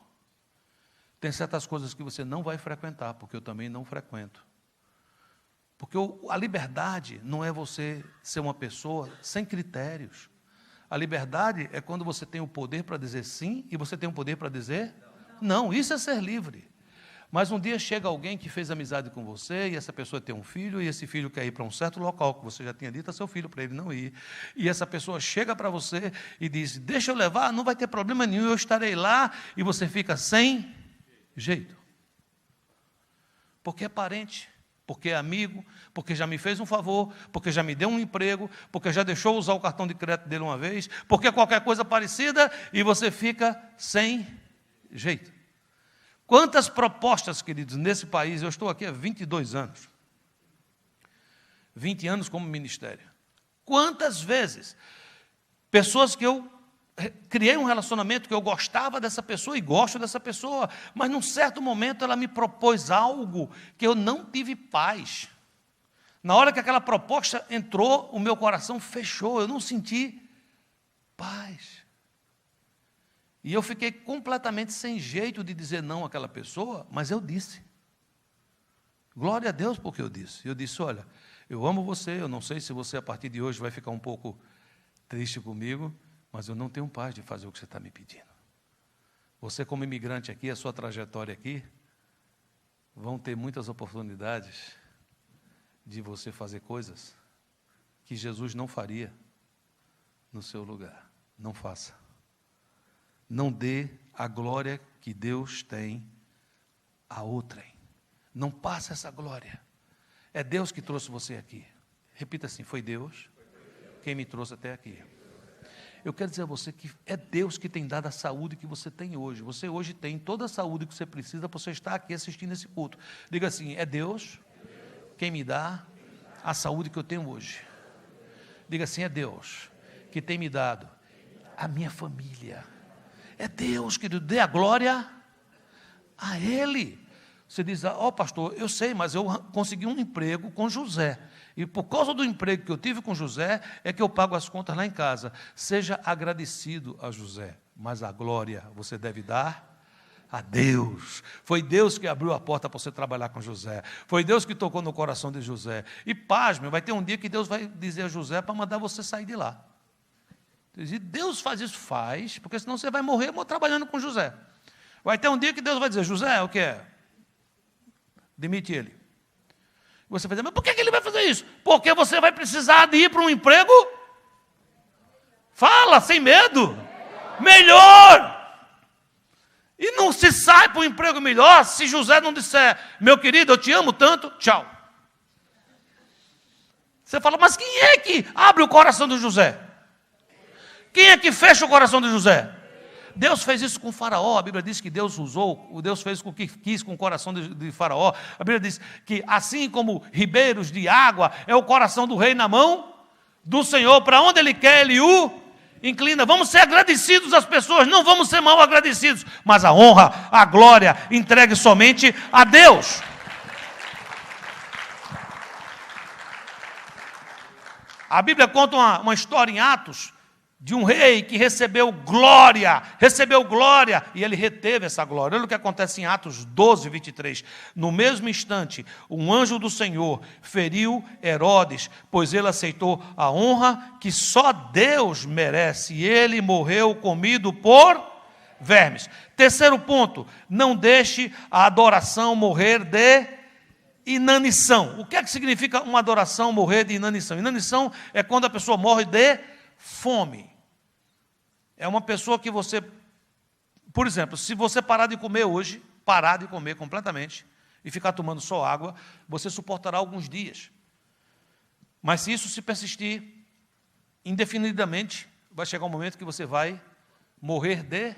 Tem certas coisas que você não vai frequentar, porque eu também não frequento. Porque a liberdade não é você ser uma pessoa sem critérios. A liberdade é quando você tem o poder para dizer sim e você tem o poder para dizer não. Isso é ser livre. Mas um dia chega alguém que fez amizade com você e essa pessoa tem um filho e esse filho quer ir para um certo local que você já tinha dito a seu filho para ele não ir. E essa pessoa chega para você e diz, deixa eu levar, não vai ter problema nenhum, eu estarei lá, e você fica sem jeito. Porque é parente, porque é amigo, porque já me fez um favor, porque já me deu um emprego, porque já deixou usar o cartão de crédito dele uma vez, porque qualquer coisa parecida, e você fica sem jeito. Quantas propostas, queridos, nesse país, eu estou aqui há 22 anos, 20 anos como ministério. Quantas vezes, pessoas que eu criei um relacionamento, que eu gostava dessa pessoa e gosto dessa pessoa, mas num certo momento ela me propôs algo que eu não tive paz. Na hora que aquela proposta entrou, o meu coração fechou, eu não senti paz. E eu fiquei completamente sem jeito de dizer não àquela pessoa, mas eu disse. Glória a Deus porque eu disse. Eu disse, olha, eu amo você, eu não sei se você a partir de hoje vai ficar um pouco triste comigo, mas eu não tenho paz de fazer o que você está me pedindo. Você como imigrante aqui, a sua trajetória aqui, vão ter muitas oportunidades de você fazer coisas que Jesus não faria no seu lugar. Não faça. Não dê a glória que Deus tem a outrem. Não passe essa glória. É Deus que trouxe você aqui. Repita assim, foi Deus quem me trouxe até aqui. Eu quero dizer a você que é Deus que tem dado a saúde que você tem hoje. Você hoje tem toda a saúde que você precisa para você estar aqui assistindo esse culto. Diga assim, é Deus quem me dá a saúde que eu tenho hoje. Diga assim, é Deus que tem me dado a minha família. É Deus que dê a glória a Ele. Você diz, pastor, eu sei, mas eu consegui um emprego com José. E por causa do emprego que eu tive com José, é que eu pago as contas lá em casa. Seja agradecido a José, mas a glória você deve dar a Deus. Foi Deus que abriu a porta para você trabalhar com José. Foi Deus que tocou no coração de José. E pasme, vai ter um dia que Deus vai dizer a José para mandar você sair de lá. E Deus faz isso? Faz, porque senão você vai morrer trabalhando com José. Vai ter um dia que Deus vai dizer, José, o que é? Demite ele. Você vai dizer, mas por que ele vai fazer isso? Porque você vai precisar de ir para um emprego. Fala, sem medo. Melhor. E não se sai para um emprego melhor se José não disser, meu querido, eu te amo tanto, tchau. Você fala, mas quem é que abre o coração de José? Quem é que fecha o coração de José? Deus fez isso com o faraó. A Bíblia diz que Deus fez o que quis com o coração de faraó. A Bíblia diz que assim como ribeiros de água é o coração do rei na mão do Senhor, para onde ele quer, ele o inclina. Vamos ser agradecidos às pessoas, não vamos ser mal agradecidos, mas a honra, a glória, entregue somente a Deus. A Bíblia conta uma história em Atos, de um rei que recebeu glória, e ele reteve essa glória. Olha o que acontece em Atos 12, 23. No mesmo instante, um anjo do Senhor feriu Herodes, pois ele aceitou a honra que só Deus merece, e ele morreu comido por vermes. Terceiro ponto, não deixe a adoração morrer de inanição. O que é que significa uma adoração morrer de inanição? Inanição é quando a pessoa morre de fome. É uma pessoa que você, por exemplo, se você parar de comer hoje, parar de comer completamente e ficar tomando só água, você suportará alguns dias. Mas se isso se persistir indefinidamente, vai chegar um momento que você vai morrer de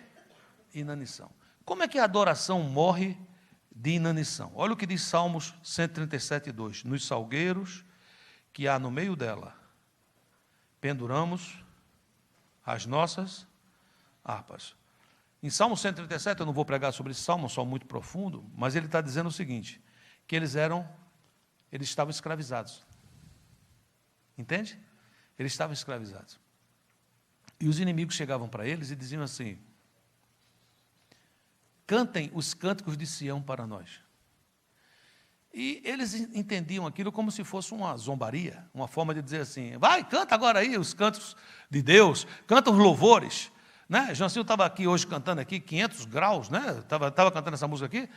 inanição. Como é que a adoração morre de inanição? Olha o que diz Salmos 137, 2. Nos salgueiros que há no meio dela, penduramos as nossas harpas. Em Salmo 137, eu não vou pregar sobre esse salmo, é um salmo muito profundo, mas ele está dizendo o seguinte, que eles estavam escravizados. Entende? Eles estavam escravizados. E os inimigos chegavam para eles e diziam assim, cantem os cânticos de Sião para nós. E eles entendiam aquilo como se fosse uma zombaria, uma forma de dizer assim, vai, canta agora aí os cantos de Deus, canta os louvores. Né? Jancinho estava aqui hoje cantando aqui, 500 graus, né? Estava cantando essa música aqui,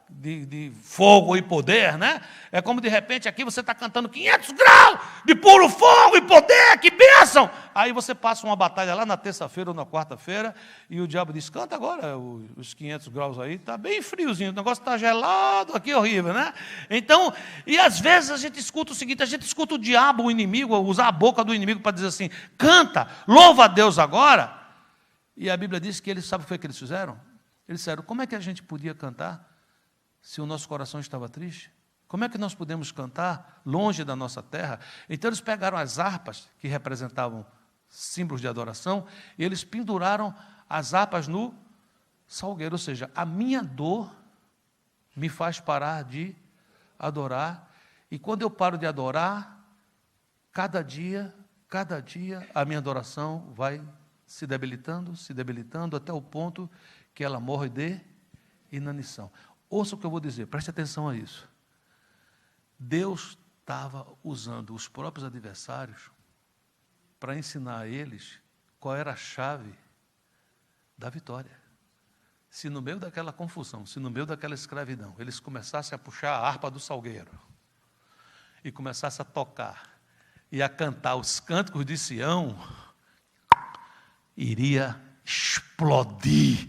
de fogo e poder, né? É como de repente aqui você está cantando 500 graus de puro fogo e poder, que bênção! Aí você passa uma batalha lá na terça-feira ou na quarta-feira e o diabo diz, canta agora os 500 graus aí, está bem friozinho, o negócio está gelado aqui, horrível, né? Então, e às vezes a gente escuta o seguinte, a gente escuta o diabo, o inimigo, usar a boca do inimigo para dizer assim, canta, louva a Deus agora. E a Bíblia diz que eles, sabe o que foi que eles fizeram? Eles disseram, como é que a gente podia cantar se o nosso coração estava triste? Como é que nós podemos cantar longe da nossa terra? Então eles pegaram as harpas, que representavam símbolos de adoração, e eles penduraram as harpas no salgueiro, ou seja, a minha dor me faz parar de adorar, e quando eu paro de adorar, cada dia, a minha adoração vai se debilitando, até o ponto que ela morre de inanição. Ouça o que eu vou dizer, preste atenção a isso. Deus estava usando os próprios adversários para ensinar a eles qual era a chave da vitória. Se no meio daquela confusão, se no meio daquela escravidão, eles começassem a puxar a harpa do salgueiro e começassem a tocar e a cantar os cânticos de Sião, iria explodir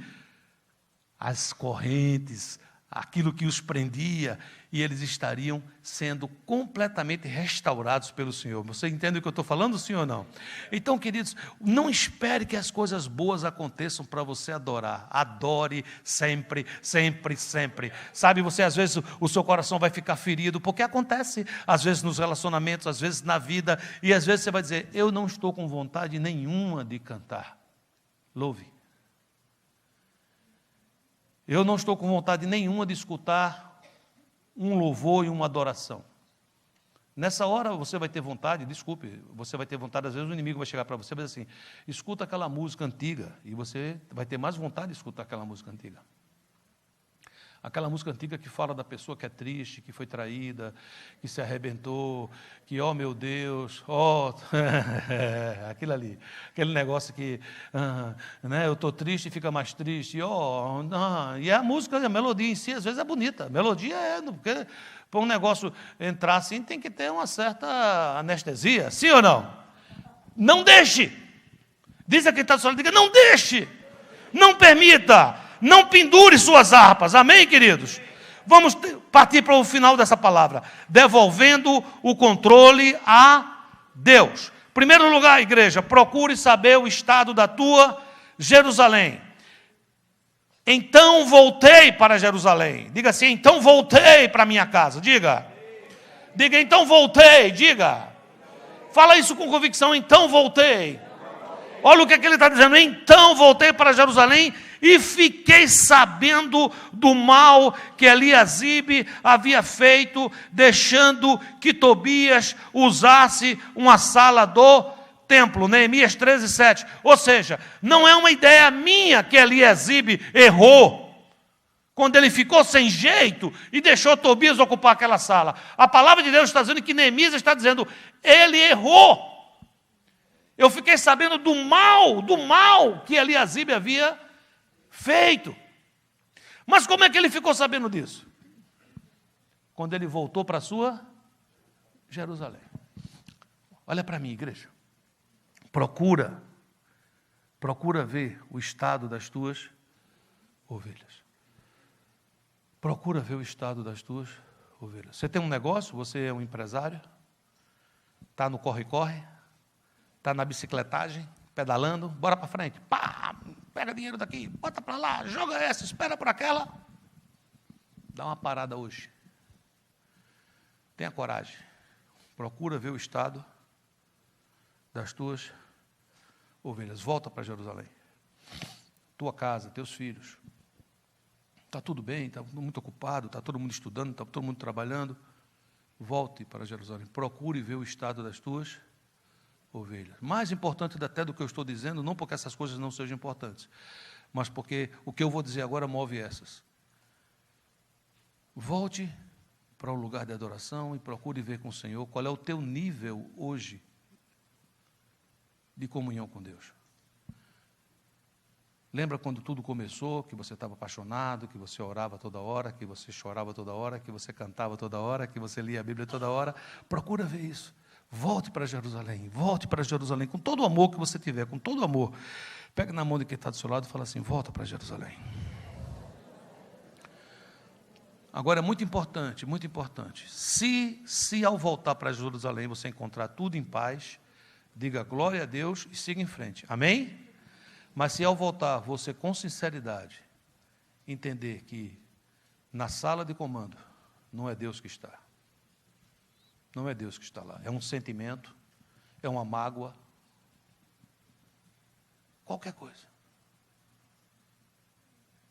as correntes, aquilo que os prendia, e eles estariam sendo completamente restaurados pelo Senhor. Você entende o que eu estou falando, sim ou não? Então, queridos, não espere que as coisas boas aconteçam para você adorar. Adore sempre, sempre, sempre. Sabe, você às vezes o seu coração vai ficar ferido, porque acontece, às vezes nos relacionamentos, às vezes na vida, e às vezes você vai dizer, eu não estou com vontade nenhuma de cantar. Louve. Eu não estou com vontade nenhuma de escutar um louvor e uma adoração. Nessa hora você vai ter vontade, desculpe, você vai ter vontade, às vezes o inimigo vai chegar para você e vai dizer assim, escuta aquela música antiga, e você vai ter mais vontade de escutar aquela música antiga. Aquela música antiga que fala da pessoa que é triste, que foi traída, que se arrebentou, que, ó meu Deus, ó, aquilo ali, aquele negócio que, né, eu estou triste e fica mais triste, ó, e a música, a melodia em si, às vezes é bonita, a melodia porque para um negócio entrar assim, tem que ter uma certa anestesia, sim ou não? Não deixe, diz a quem está do seu lado, diga, não deixe, não permita, não pendure suas harpas, amém, queridos? Vamos partir para o final dessa palavra, devolvendo o controle a Deus. Em primeiro lugar, igreja, procure saber o estado da tua Jerusalém. Então voltei para Jerusalém. Diga assim, então voltei para minha casa. Diga, então voltei, diga. Fala isso com convicção, então voltei. Olha o que ele está dizendo, então voltei para Jerusalém e fiquei sabendo do mal que Eliasibe havia feito, deixando que Tobias usasse uma sala do templo. Neemias 13:7. Ou seja, não é uma ideia minha que Eliasibe errou, quando ele ficou sem jeito e deixou Tobias ocupar aquela sala. A palavra de Deus está dizendo que Neemias está dizendo, ele errou. Eu fiquei sabendo do mal que Eliasibe havia feito. Mas como é que ele ficou sabendo disso? Quando ele voltou para a sua Jerusalém. Olha para mim, igreja. Procura ver o estado das tuas ovelhas. Procura ver o estado das tuas ovelhas. Você tem um negócio, você é um empresário, está no corre-corre, está na bicicletagem, pedalando, bora para frente, pá, pega dinheiro daqui, bota para lá, joga essa, espera por aquela. Dá uma parada hoje. Tenha coragem. Procura ver o estado das tuas ovelhas. Volta para Jerusalém. Tua casa, teus filhos. Está tudo bem, está muito ocupado, está todo mundo estudando, está todo mundo trabalhando. Volte para Jerusalém. Procure ver o estado das tuas ovelhas. Mais importante até do que eu estou dizendo, não porque essas coisas não sejam importantes, mas porque o que eu vou dizer agora move essas. Volte para o lugar de adoração e procure ver com o Senhor qual é o teu nível hoje de comunhão com Deus. Lembra quando tudo começou, que você estava apaixonado, que você orava toda hora, que você chorava toda hora, que você cantava toda hora, que você lia a Bíblia toda hora? Procura ver isso. Volte para Jerusalém com todo o amor que você tiver, com todo o amor. Pega na mão de quem está do seu lado e fala assim, volta para Jerusalém. Agora é muito importante, se ao voltar para Jerusalém você encontrar tudo em paz, diga glória a Deus e siga em frente, amém? Mas se ao voltar você com sinceridade entender que na sala de comando não é Deus que está, não é Deus que está lá, é um sentimento, é uma mágoa, qualquer coisa.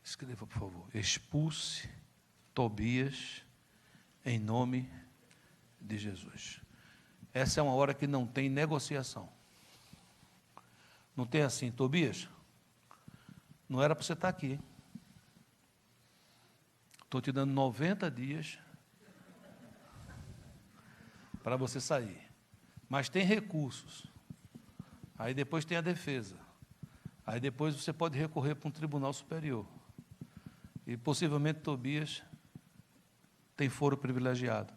Escreva, por favor, expulse Tobias em nome de Jesus. Essa é uma hora que não tem negociação. Não tem assim, Tobias, não era para você estar aqui. Estou te dando 90 dias para você sair. Mas tem recursos. Aí depois tem a defesa. Aí depois você pode recorrer para um tribunal superior. E possivelmente Tobias tem foro privilegiado.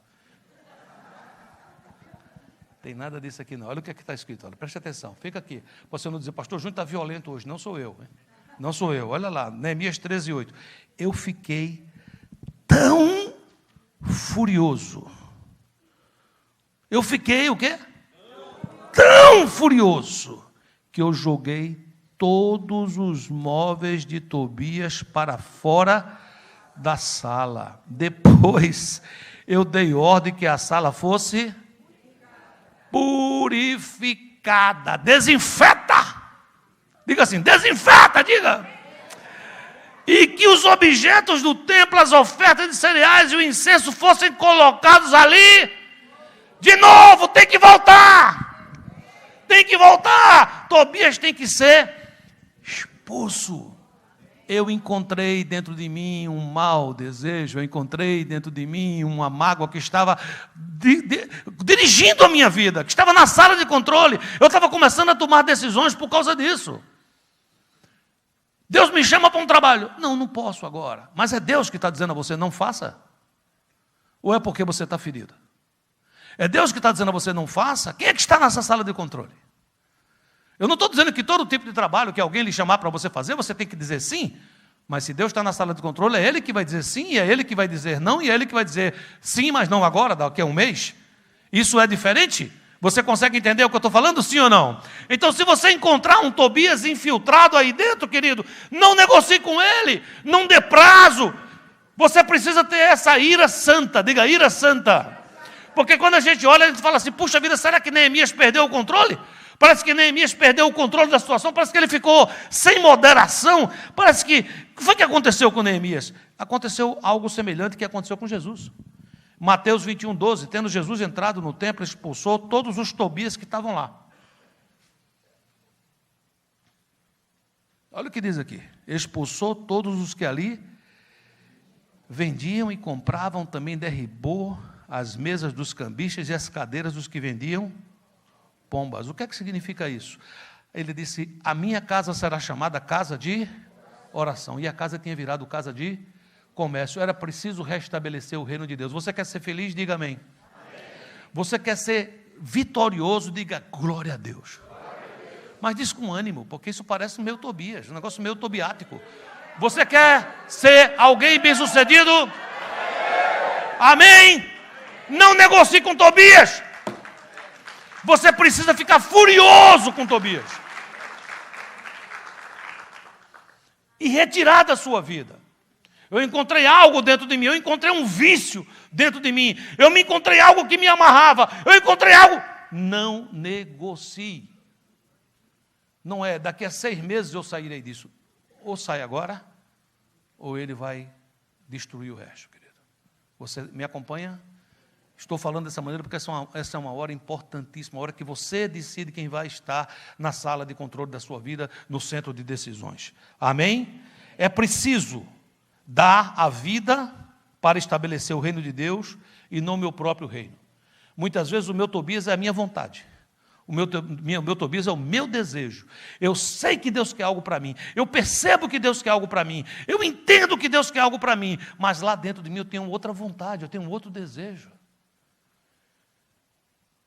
Tem nada disso aqui não. Olha o que está escrito. Olha, preste atenção. Fica aqui. Você não dizer, pastor Júnior está violento hoje. Não sou eu. Hein? Não sou eu. Olha lá, Neemias 13:8. Eu fiquei tão furioso. Eu fiquei o quê? Tão furioso que eu joguei todos os móveis de Tobias para fora da sala. Depois eu dei ordem que a sala fosse purificada. Desinfeta. Diga assim, desinfeta, diga. E que os objetos do templo, as ofertas de cereais e o incenso fossem colocados ali. De novo, tem que voltar. Tem que voltar. Tobias tem que ser expulso. Eu encontrei dentro de mim um mau desejo, eu encontrei dentro de mim uma mágoa que estava dirigindo a minha vida, que estava na sala de controle. Eu estava começando a tomar decisões por causa disso. Deus me chama para um trabalho. Não posso agora. Mas é Deus que está dizendo a você, não faça? Ou é porque você está ferido? É Deus que está dizendo a você, não faça? Quem é que está nessa sala de controle? Eu não estou dizendo que todo tipo de trabalho que alguém lhe chamar para você fazer, você tem que dizer sim. Mas se Deus está na sala de controle, é Ele que vai dizer sim, e é Ele que vai dizer não, e é Ele que vai dizer sim, mas não agora, daqui a um mês. Isso é diferente? Você consegue entender o que eu estou falando, sim ou não? Então, se você encontrar um Tobias infiltrado aí dentro, querido, não negocie com ele, não dê prazo. Você precisa ter essa ira santa, diga ira santa. Porque quando a gente olha, a gente fala assim, puxa vida, será que Neemias perdeu o controle? Parece que Neemias perdeu o controle da situação, parece que ele ficou sem moderação, parece que... O que foi que aconteceu com Neemias? Aconteceu algo semelhante que aconteceu com Jesus. Mateus 21:12, tendo Jesus entrado no templo, expulsou todos os Tobias que estavam lá. Olha o que diz aqui, expulsou todos os que ali vendiam e compravam, também derribou as mesas dos cambistas e as cadeiras dos que vendiam pombas. O que é que significa isso? Ele disse, a minha casa será chamada casa de oração. E a casa tinha virado casa de comércio. Era preciso restabelecer o reino de Deus. Você quer ser feliz? Diga amém. Você quer ser vitorioso? Diga glória a Deus. Mas diz com ânimo, porque isso parece meio Tobias, um negócio meio tobiático. Você quer ser alguém bem-sucedido? Amém? Não negocie com Tobias. Você precisa ficar furioso com Tobias e retirar da sua vida. Eu encontrei algo dentro de mim, eu encontrei um vício dentro de mim, eu me encontrei algo que me amarrava, eu encontrei algo. Não negocie. Não é, daqui a 6 meses eu sairei disso. Ou sai agora, ou ele vai destruir o resto, querido. Você me acompanha? Estou falando dessa maneira porque essa é uma hora importantíssima, a hora que você decide quem vai estar na sala de controle da sua vida, no centro de decisões. Amém? É preciso dar a vida para estabelecer o reino de Deus e não o meu próprio reino. Muitas vezes o meu Tobias é a minha vontade. O meu Tobias é o meu desejo. Eu sei que Deus quer algo para mim. Eu percebo que Deus quer algo para mim. Eu entendo que Deus quer algo para mim. Mas lá dentro de mim eu tenho outra vontade, eu tenho outro desejo.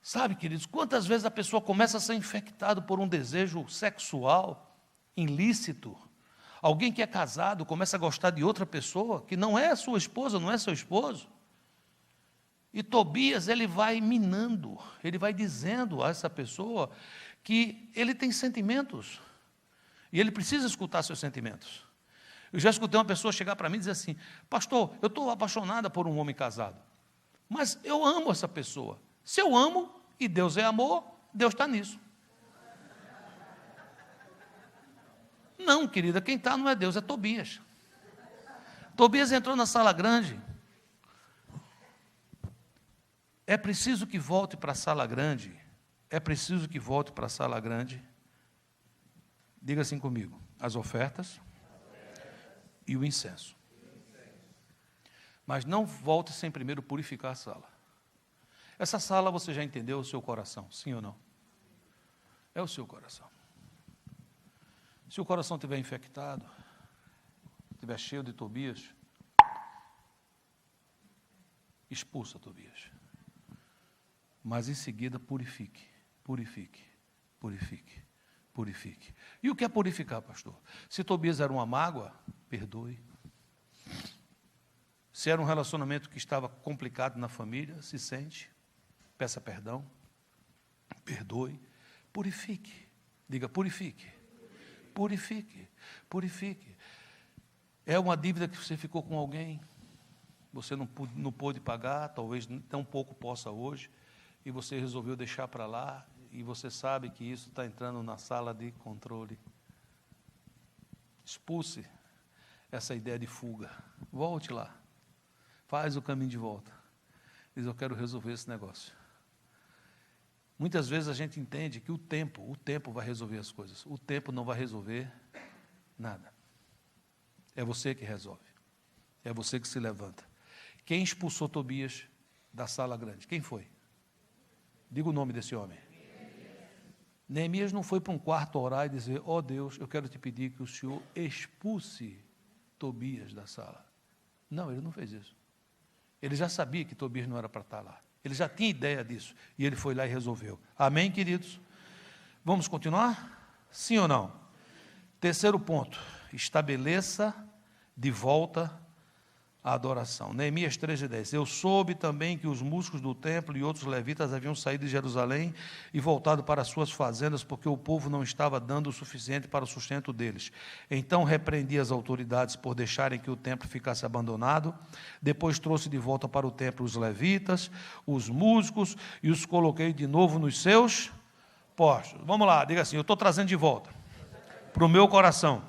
Sabe, queridos, quantas vezes a pessoa começa a ser infectada por um desejo sexual ilícito? Alguém que é casado começa a gostar de outra pessoa que não é sua esposa, não é seu esposo. E Tobias, ele vai minando, ele vai dizendo a essa pessoa que ele tem sentimentos. E ele precisa escutar seus sentimentos. Eu já escutei uma pessoa chegar para mim e dizer assim, pastor, eu estou apaixonada por um homem casado, mas eu amo essa pessoa. Se eu amo, e Deus é amor, Deus está nisso. Não, querida, quem está não é Deus, é Tobias. Tobias entrou na sala grande. É preciso que volte para a sala grande. É preciso que volte para a sala grande. Diga assim comigo, as ofertas e o incenso. Mas não volte sem primeiro purificar a sala. Essa sala você já entendeu o seu coração, sim ou não? É o seu coração. Se o coração estiver infectado, estiver cheio de Tobias, expulsa Tobias. Mas em seguida purifique, purifique, purifique, purifique. E o que é purificar, pastor? Se Tobias era uma mágoa, perdoe. Se era um relacionamento que estava complicado na família, se sente. Peça perdão, perdoe, purifique. Diga, purifique, purifique, purifique. É uma dívida que você ficou com alguém, você não pôde pagar, talvez tão pouco possa hoje, e você resolveu deixar para lá, e você sabe que isso está entrando na sala de controle. Expulse essa ideia de fuga, volte lá, faz o caminho de volta, diz, eu quero resolver esse negócio. Muitas vezes a gente entende que o tempo vai resolver as coisas. O tempo não vai resolver nada. É você que resolve. É você que se levanta. Quem expulsou Tobias da sala grande? Quem foi? Diga o nome desse homem. Neemias não foi para um quarto orar e dizer: ó Deus, eu quero te pedir que o Senhor expulse Tobias da sala. Não, ele não fez isso. Ele já sabia que Tobias não era para estar lá. Ele já tinha ideia disso. E ele foi lá e resolveu. Amém, queridos? Vamos continuar? Sim ou não? Terceiro ponto. Estabeleça de volta a adoração. Neemias 13:10. Eu soube também que os músicos do templo e outros levitas haviam saído de Jerusalém e voltado para as suas fazendas, porque o povo não estava dando o suficiente para o sustento deles. Então repreendi as autoridades por deixarem que o templo ficasse abandonado. Depois trouxe de volta para o templo os levitas, os músicos, e os coloquei de novo nos seus postos. Vamos lá, diga assim: eu estou trazendo de volta para o meu coração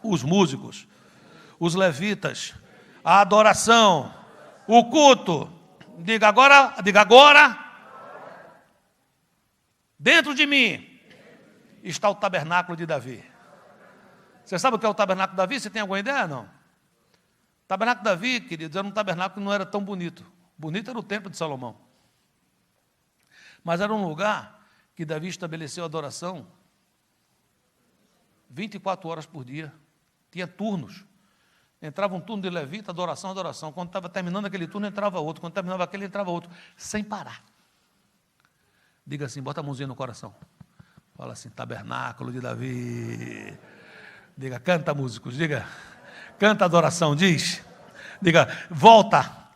os músicos, os levitas, a adoração, o culto. Diga agora, dentro de mim está o tabernáculo de Davi. Você sabe o que é o tabernáculo de Davi? Você tem alguma ideia? Não. O tabernáculo de Davi, queridos, era um tabernáculo que não era tão bonito. Bonito era o templo de Salomão. Mas era um lugar que Davi estabeleceu a adoração 24 horas por dia. Tinha turnos. Entrava um turno de levita, adoração. Quando estava terminando aquele turno, entrava outro. Quando terminava aquele, entrava outro. Sem parar. Diga assim, bota a mãozinha no coração. Fala assim: tabernáculo de Davi. Diga, canta, músicos. Diga, canta adoração. Diz. Diga, volta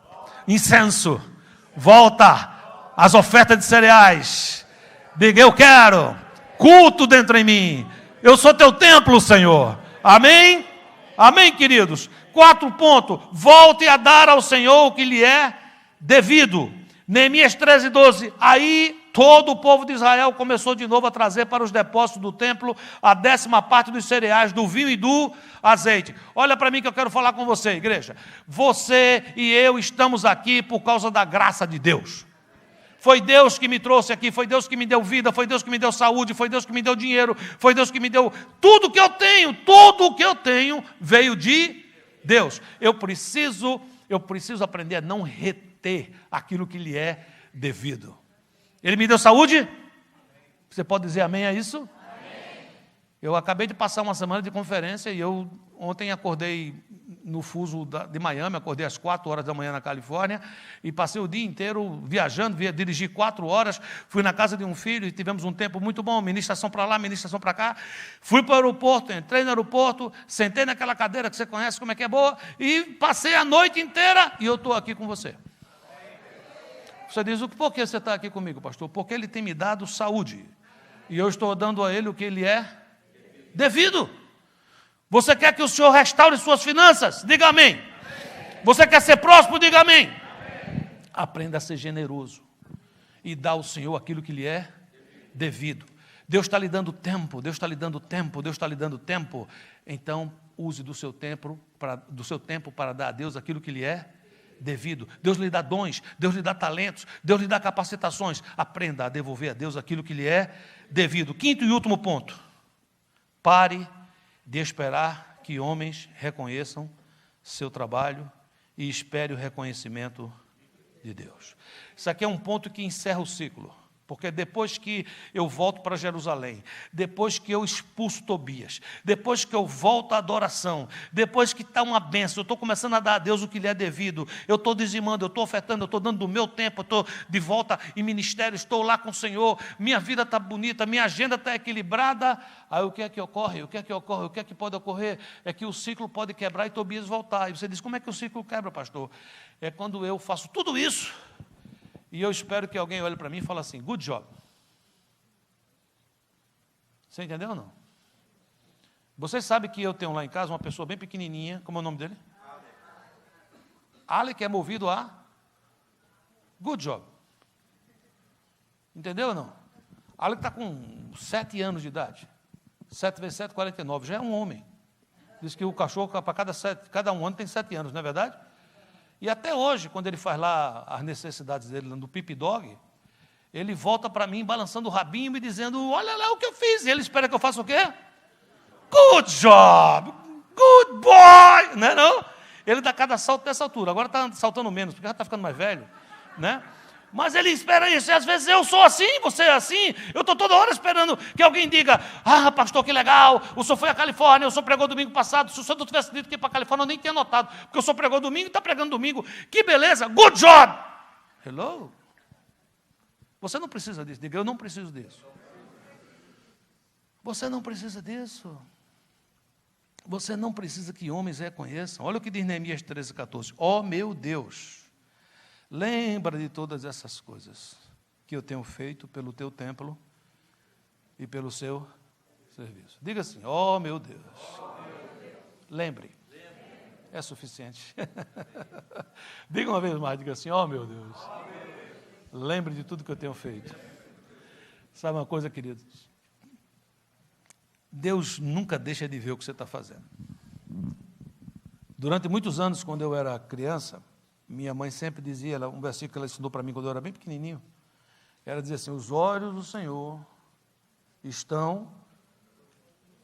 incenso. Volta as ofertas de cereais. Diga, eu quero culto dentro em mim. Eu sou teu templo, Senhor. Amém? Amém, queridos? 4 pontos. Volte a dar ao Senhor o que lhe é devido. Neemias 13:12. Aí todo o povo de Israel começou de novo a trazer para os depósitos do templo a 10ª parte dos cereais, do vinho e do azeite. Olha para mim que eu quero falar com você, igreja. Você e eu estamos aqui por causa da graça de Deus. Foi Deus que me trouxe aqui, foi Deus que me deu vida, foi Deus que me deu saúde, foi Deus que me deu dinheiro, foi Deus que me deu tudo que eu tenho veio de Deus. Eu preciso aprender a não reter aquilo que lhe é devido. Ele me deu saúde? Você pode dizer amém a isso? Amém. Eu acabei de passar uma semana de conferência e eu ontem acordei no fuso de Miami, acordei às 4 horas da manhã na Califórnia e passei o dia inteiro viajando, dirigi 4 horas, fui na casa de um filho e tivemos um tempo muito bom, ministração para lá, ministração para cá, fui para o aeroporto, entrei no aeroporto, sentei naquela cadeira que você conhece como é que é boa e passei a noite inteira e eu estou aqui com você. Você diz, por que você está aqui comigo, pastor? Porque ele tem me dado saúde e eu estou dando a ele o que ele é devido. Você quer que o Senhor restaure suas finanças? Diga amém. Amém. Você quer ser próspero? Diga amém. Amém. Aprenda a ser generoso e dá ao Senhor aquilo que lhe é devido. Deus está lhe dando tempo, Deus está lhe dando tempo, Deus está lhe dando tempo. Então, use do seu tempo para dar a Deus aquilo que lhe é devido. Deus lhe dá dons, Deus lhe dá talentos, Deus lhe dá capacitações. Aprenda a devolver a Deus aquilo que lhe é devido. 5º e último ponto. Pare de esperar que homens reconheçam seu trabalho e espere o reconhecimento de Deus. Isso aqui é um ponto que encerra o ciclo, porque depois que eu volto para Jerusalém, depois que eu expulso Tobias, depois que eu volto à adoração, depois que está uma bênção, eu estou começando a dar a Deus o que lhe é devido, eu estou dizimando, eu estou ofertando, eu estou dando do meu tempo, eu estou de volta em ministério, estou lá com o Senhor, minha vida está bonita, minha agenda está equilibrada. Aí o que é que ocorre? O que é que pode ocorrer? É que o ciclo pode quebrar e Tobias voltar. E você diz, como é que o ciclo quebra, pastor? É quando eu faço tudo isso e eu espero que alguém olhe para mim e fale assim, good job. Você entendeu ou não? Vocês sabem que eu tenho lá em casa uma pessoa bem pequenininha, como é o nome dele? Alec é movido a good job. Entendeu ou não? Alec está com 7 anos de idade. 7 vezes 7, 49. Já é um homem. Diz que o cachorro, para cada um ano, tem 7 anos, não é verdade? E até hoje, quando ele faz lá as necessidades dele no Pip Dog, ele volta para mim balançando o rabinho e me dizendo, olha lá o que eu fiz. E ele espera que eu faça o quê? Good job! Good foi, né, não? Ele dá cada salto dessa altura, agora está saltando menos, porque já está ficando mais velho, né? Mas ele espera isso, e às vezes eu sou assim, você é assim, eu estou toda hora esperando que alguém diga, pastor, que legal, o senhor foi à Califórnia, o senhor pregou domingo passado, se o senhor não tivesse dito que ia para a Califórnia, eu nem tinha notado, porque o senhor pregou domingo e está pregando domingo, que beleza, good job! Hello? Você não precisa disso, diga, eu não preciso disso. Você não precisa disso. Você não precisa que homens reconheçam. Olha o que diz Neemias 13:14. Ó meu Deus, lembra de todas essas coisas que eu tenho feito pelo teu templo e pelo seu serviço. Diga assim, ó meu Deus. Lembre. É suficiente. Diga uma vez mais, diga assim, ó meu Deus. Lembre de tudo que eu tenho feito. Sabe uma coisa, queridos? Deus nunca deixa de ver o que você está fazendo. Durante muitos anos, quando eu era criança, minha mãe sempre dizia, um versículo que ela ensinou para mim quando eu era bem pequenininho, ela dizia assim, os olhos do Senhor estão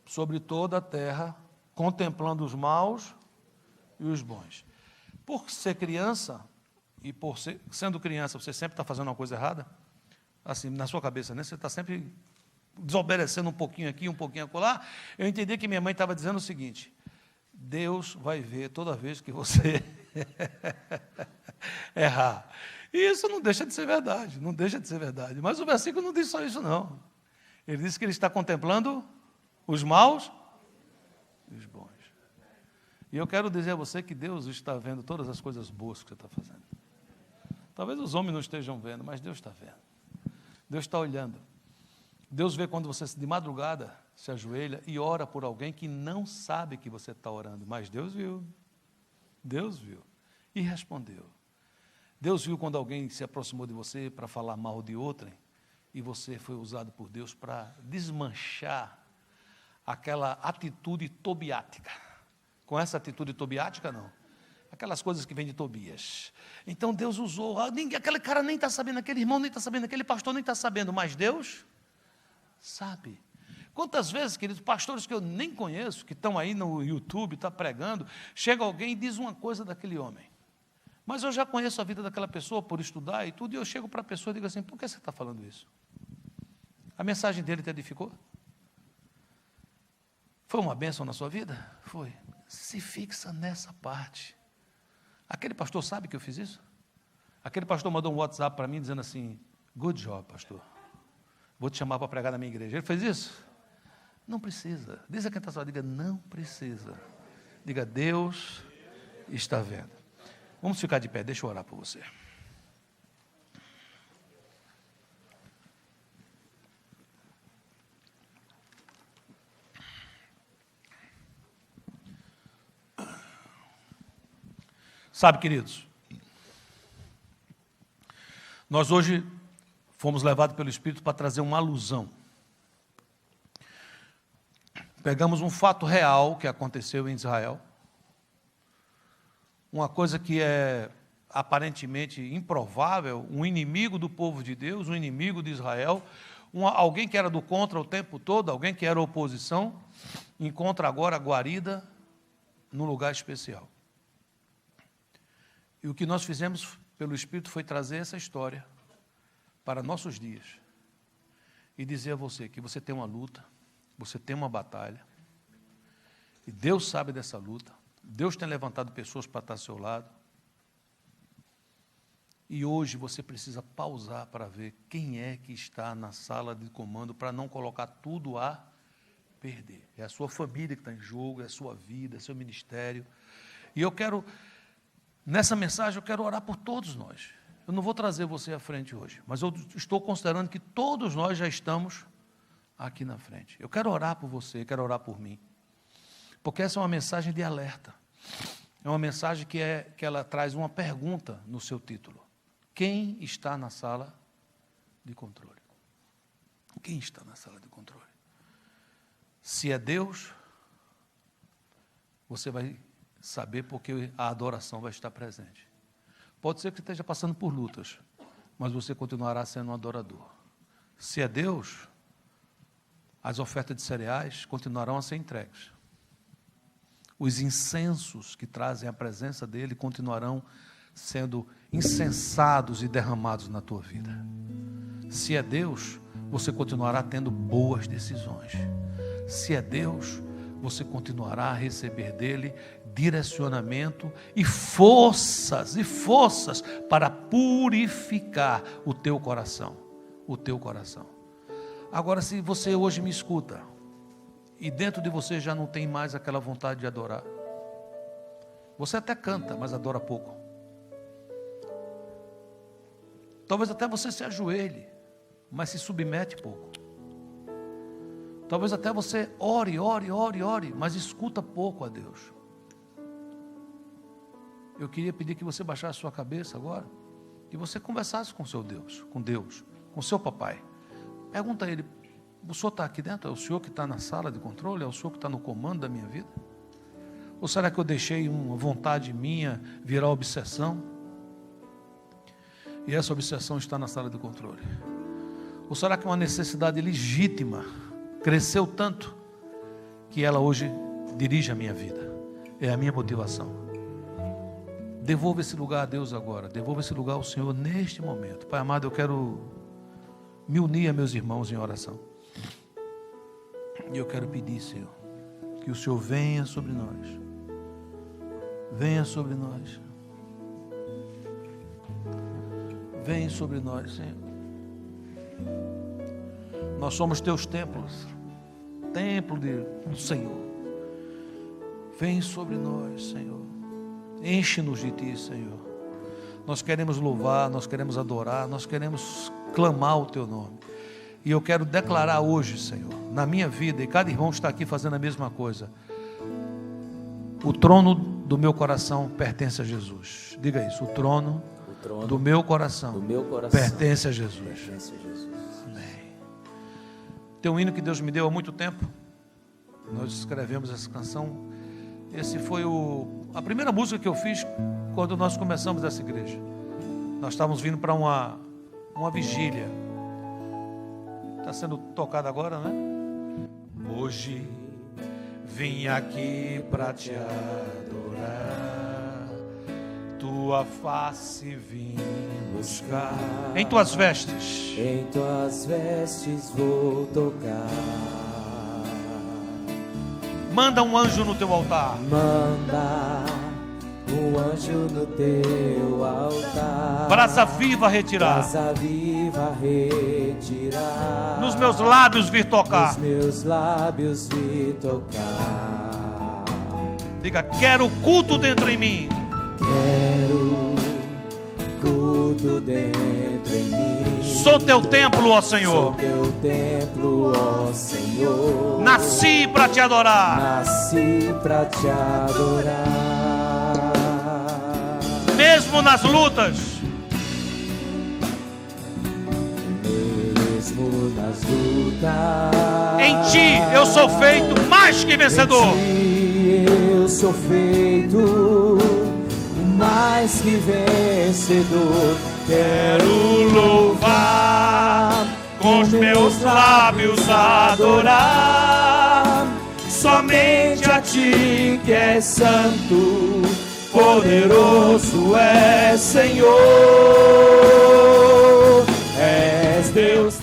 sobre toda a terra, contemplando os maus e os bons. Por ser criança, e sendo criança, você sempre está fazendo uma coisa errada, assim, na sua cabeça, né? Você está sempre desobedecendo um pouquinho aqui, um pouquinho acolá. Eu entendi que minha mãe estava dizendo o seguinte, Deus vai ver toda vez que você errar. E isso não deixa de ser verdade, não deixa de ser verdade. Mas o versículo não diz só isso, não. Ele diz que ele está contemplando os maus e os bons. E eu quero dizer a você que Deus está vendo todas as coisas boas que você está fazendo. Talvez os homens não estejam vendo, mas Deus está vendo. Deus está olhando. Deus vê quando você de madrugada se ajoelha e ora por alguém que não sabe que você está orando, mas Deus viu. Deus viu e respondeu. Deus viu quando alguém se aproximou de você para falar mal de outrem e você foi usado por Deus para desmanchar aquela atitude tobiática. Com essa atitude tobiática, não. Aquelas coisas que vêm de Tobias. Então Deus usou, aquele cara nem está sabendo, aquele irmão nem está sabendo, aquele pastor nem está sabendo, mas Deus sabe. Quantas vezes, queridos, pastores que eu nem conheço, que estão aí no YouTube, estão pregando, chega alguém e diz uma coisa daquele homem. Mas eu já conheço a vida daquela pessoa por estudar e tudo, e eu chego para a pessoa e digo assim, por que você está falando isso? A mensagem dele te edificou? Foi uma bênção na sua vida? Foi. Se fixa nessa parte. Aquele pastor sabe que eu fiz isso? Aquele pastor mandou um WhatsApp para mim dizendo assim, good job, pastor. Vou te chamar para pregar na minha igreja. Ele fez isso? Não precisa. Diz a quem está só, diga, não precisa. Diga, Deus está vendo. Vamos ficar de pé, deixa eu orar por você. Sabe, queridos, nós hoje fomos levados pelo Espírito para trazer uma alusão. Pegamos um fato real que aconteceu em Israel, uma coisa que é aparentemente improvável, um inimigo do povo de Deus, um inimigo de Israel, alguém que era do contra o tempo todo, alguém que era oposição, encontra agora guarida num lugar especial. E o que nós fizemos pelo Espírito foi trazer essa história para nossos dias e dizer a você que você tem uma luta, você tem uma batalha, e Deus sabe dessa luta, Deus tem levantado pessoas para estar ao seu lado, e hoje você precisa pausar para ver quem é que está na sala de comando para não colocar tudo a perder. É a sua família que está em jogo, é a sua vida, é o seu ministério. E eu quero, nessa mensagem, eu quero orar por todos nós. Eu não vou trazer você à frente hoje, mas eu estou considerando que todos nós já estamos aqui na frente. Eu quero orar por você, quero orar por mim, porque essa é uma mensagem de alerta. É uma mensagem que ela traz uma pergunta no seu título. Quem está na sala de controle? Quem está na sala de controle? Se é Deus, você vai saber porque a adoração vai estar presente. Pode ser que esteja passando por lutas, mas você continuará sendo um adorador. Se é Deus, as ofertas de cereais continuarão a ser entregues. Os incensos que trazem a presença dele continuarão sendo incensados e derramados na tua vida. Se é Deus, você continuará tendo boas decisões. Se é Deus, você continuará a receber dele direcionamento e forças para purificar o teu coração. Agora, se você hoje me escuta e dentro de você já não tem mais aquela vontade de adorar, você até canta, mas adora pouco. Talvez até você se ajoelhe, mas se submete pouco. Talvez até você ore, mas escuta pouco a Deus. Eu queria pedir que você baixasse sua cabeça agora e você conversasse com seu Deus, com seu papai. Pergunta a ele: o senhor está aqui dentro? É o senhor que está na sala de controle? É o senhor que está no comando da minha vida? Ou será que eu deixei uma vontade minha virar obsessão? E essa obsessão está na sala de controle? Ou será que uma necessidade legítima cresceu tanto que ela hoje dirige a minha vida? É a minha motivação. Devolva esse lugar a Deus agora. Devolva esse lugar ao Senhor neste momento. Pai amado, eu quero me unir a meus irmãos em oração. E eu quero pedir, Senhor, que o Senhor venha sobre nós. Venha sobre nós. Vem sobre nós, Senhor. Nós somos teus templos, templo do Senhor. Vem sobre nós, Senhor. Enche-nos de ti, Senhor. Nós queremos louvar, nós queremos adorar, nós queremos clamar o teu nome. E eu quero declarar hoje, Senhor, na minha vida, e cada irmão está aqui fazendo a mesma coisa: o trono do meu coração pertence a Jesus. Diga isso: o trono do meu coração pertence a Jesus. Amém. Tem um hino que Deus me deu há muito tempo. Nós escrevemos essa canção. Esse foi a primeira música que eu fiz quando nós começamos essa igreja. Nós estávamos vindo para uma vigília. Está sendo tocado agora, né? Hoje vim aqui para te adorar, tua face vim buscar. Em tuas vestes vou tocar. Manda um anjo no teu altar. Manda um anjo no teu altar. Brasa viva retirar. Brasa viva retirar. Nos meus lábios vir tocar. Nos meus lábios vir tocar. Diga: quero culto dentro em mim. Quero culto dentro em mim. Sou teu templo, ó Senhor. Sou teu templo, ó Senhor. Nasci para te adorar. Nasci para te adorar. Mesmo nas lutas. Mesmo nas lutas. Em ti eu sou feito mais que vencedor. Em ti eu sou feito mais que vencedor. Quero louvar, com os meus lábios adorar, somente a ti que és santo, poderoso és Senhor. És Deus.